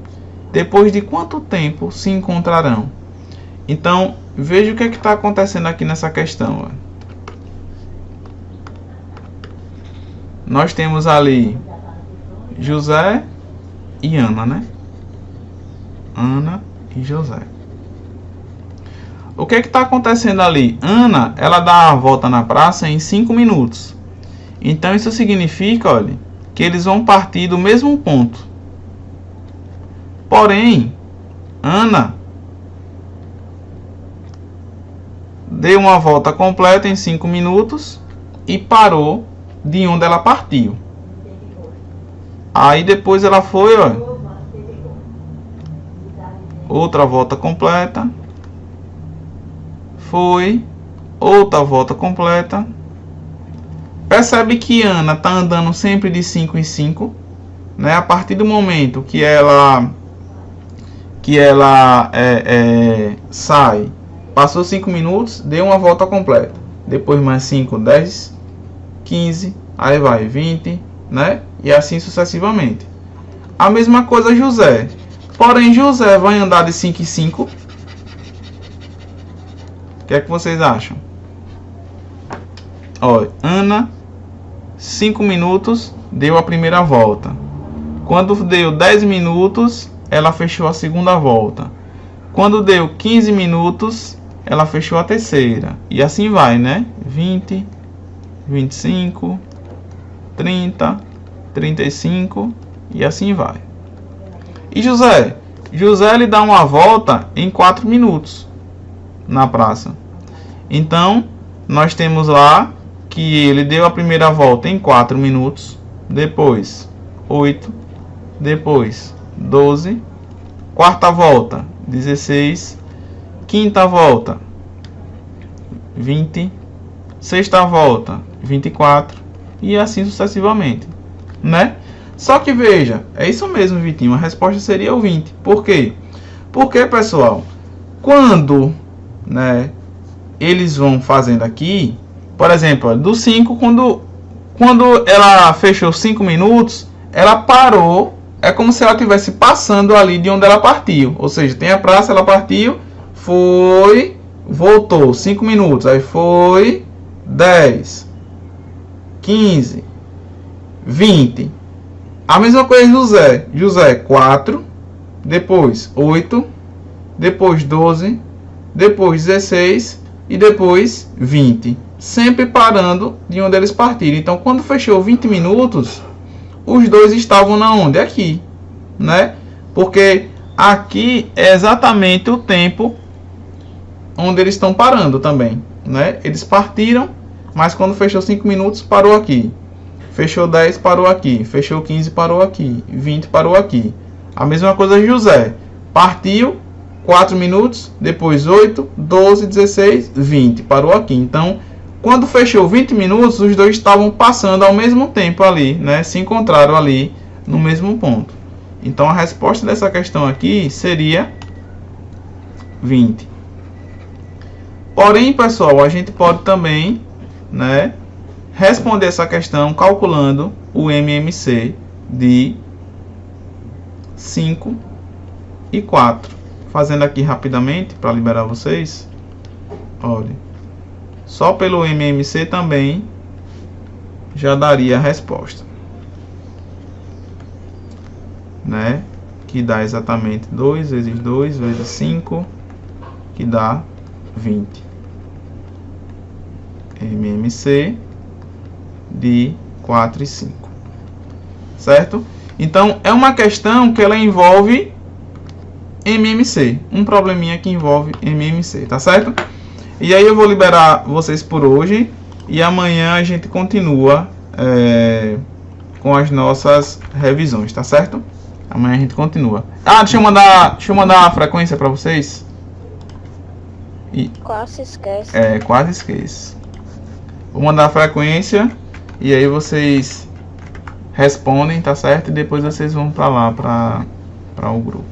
depois de quanto tempo se encontrarão? Então, veja o que está acontecendo aqui nessa questão. Ó. Nós temos ali José e Ana, né? Ana e José. O que está acontecendo ali? Ana, ela dá a volta na praça em 5 minutos. Então isso significa, olha, que eles vão partir do mesmo ponto. Porém, Ana deu uma volta completa em 5 minutos e parou de onde ela partiu. Aí depois ela foi, ó, outra volta completa, foi outra volta completa. Percebe que Ana está andando sempre de 5 em 5, né? A partir do momento que ela sai, passou 5 minutos, deu uma volta completa. Depois mais 5, 10, 15, aí vai 20, né? E assim sucessivamente. A mesma coisa José. Porém, José vai andar de 5 em 5. O que é que vocês acham? Olha, Ana, 5 minutos, deu a primeira volta. Quando deu 10 minutos, ela fechou a segunda volta. Quando deu 15 minutos, ela fechou a terceira. E assim vai, né? 20, 25, 30, 35 e assim vai. E José? José ele dá uma volta em 4 minutos na praça. Então, nós temos lá que ele deu a primeira volta em 4 minutos, depois 8, depois 12, quarta volta 16, quinta volta 20, sexta volta 24 e assim sucessivamente, né? Só que veja, é isso mesmo, Vitinho, a resposta seria o 20. Por quê? Porque, pessoal, quando, né, eles vão fazendo aqui, por exemplo, do 5, quando ela fechou 5 minutos, ela parou, é como se ela estivesse passando ali de onde ela partiu. Ou seja, tem a praça, ela partiu, foi, voltou, 5 minutos, aí foi 10, 15, 20. A mesma coisa José. José 4, depois 8, depois 12, depois 16 e depois 20. Sempre parando de onde eles partiram. Então, quando fechou 20 minutos, os dois estavam na onde? Aqui, né? Porque aqui é exatamente o tempo onde eles estão parando também, né? Eles partiram, mas quando fechou 5 minutos, parou aqui. Fechou 10, parou aqui. Fechou 15, parou aqui. 20, parou aqui. A mesma coisa José. Partiu 4 minutos, depois 8, 12, 16, 20. Parou aqui. Então, quando fechou 20 minutos, os dois estavam passando ao mesmo tempo ali, né? Se encontraram ali no mesmo ponto. Então, a resposta dessa questão aqui seria 20. Porém, pessoal, a gente pode também, né, responder essa questão calculando o MMC de 5 e 4. Fazendo aqui rapidamente para liberar vocês. Olha, só pelo MMC também já daria a resposta, né? Que dá exatamente 2 vezes 2 vezes 5, que dá 20. MMC de 4 e 5, certo? Então, é uma questão que ela envolve MMC, um probleminha que envolve MMC, tá certo? E aí eu vou liberar vocês por hoje e amanhã a gente continua com as nossas revisões, tá certo? Amanhã a gente continua. Deixa eu mandar a frequência para vocês. Quase esquece. Quase esqueço. Vou mandar a frequência e aí vocês respondem, tá certo? E depois vocês vão para lá, para o grupo.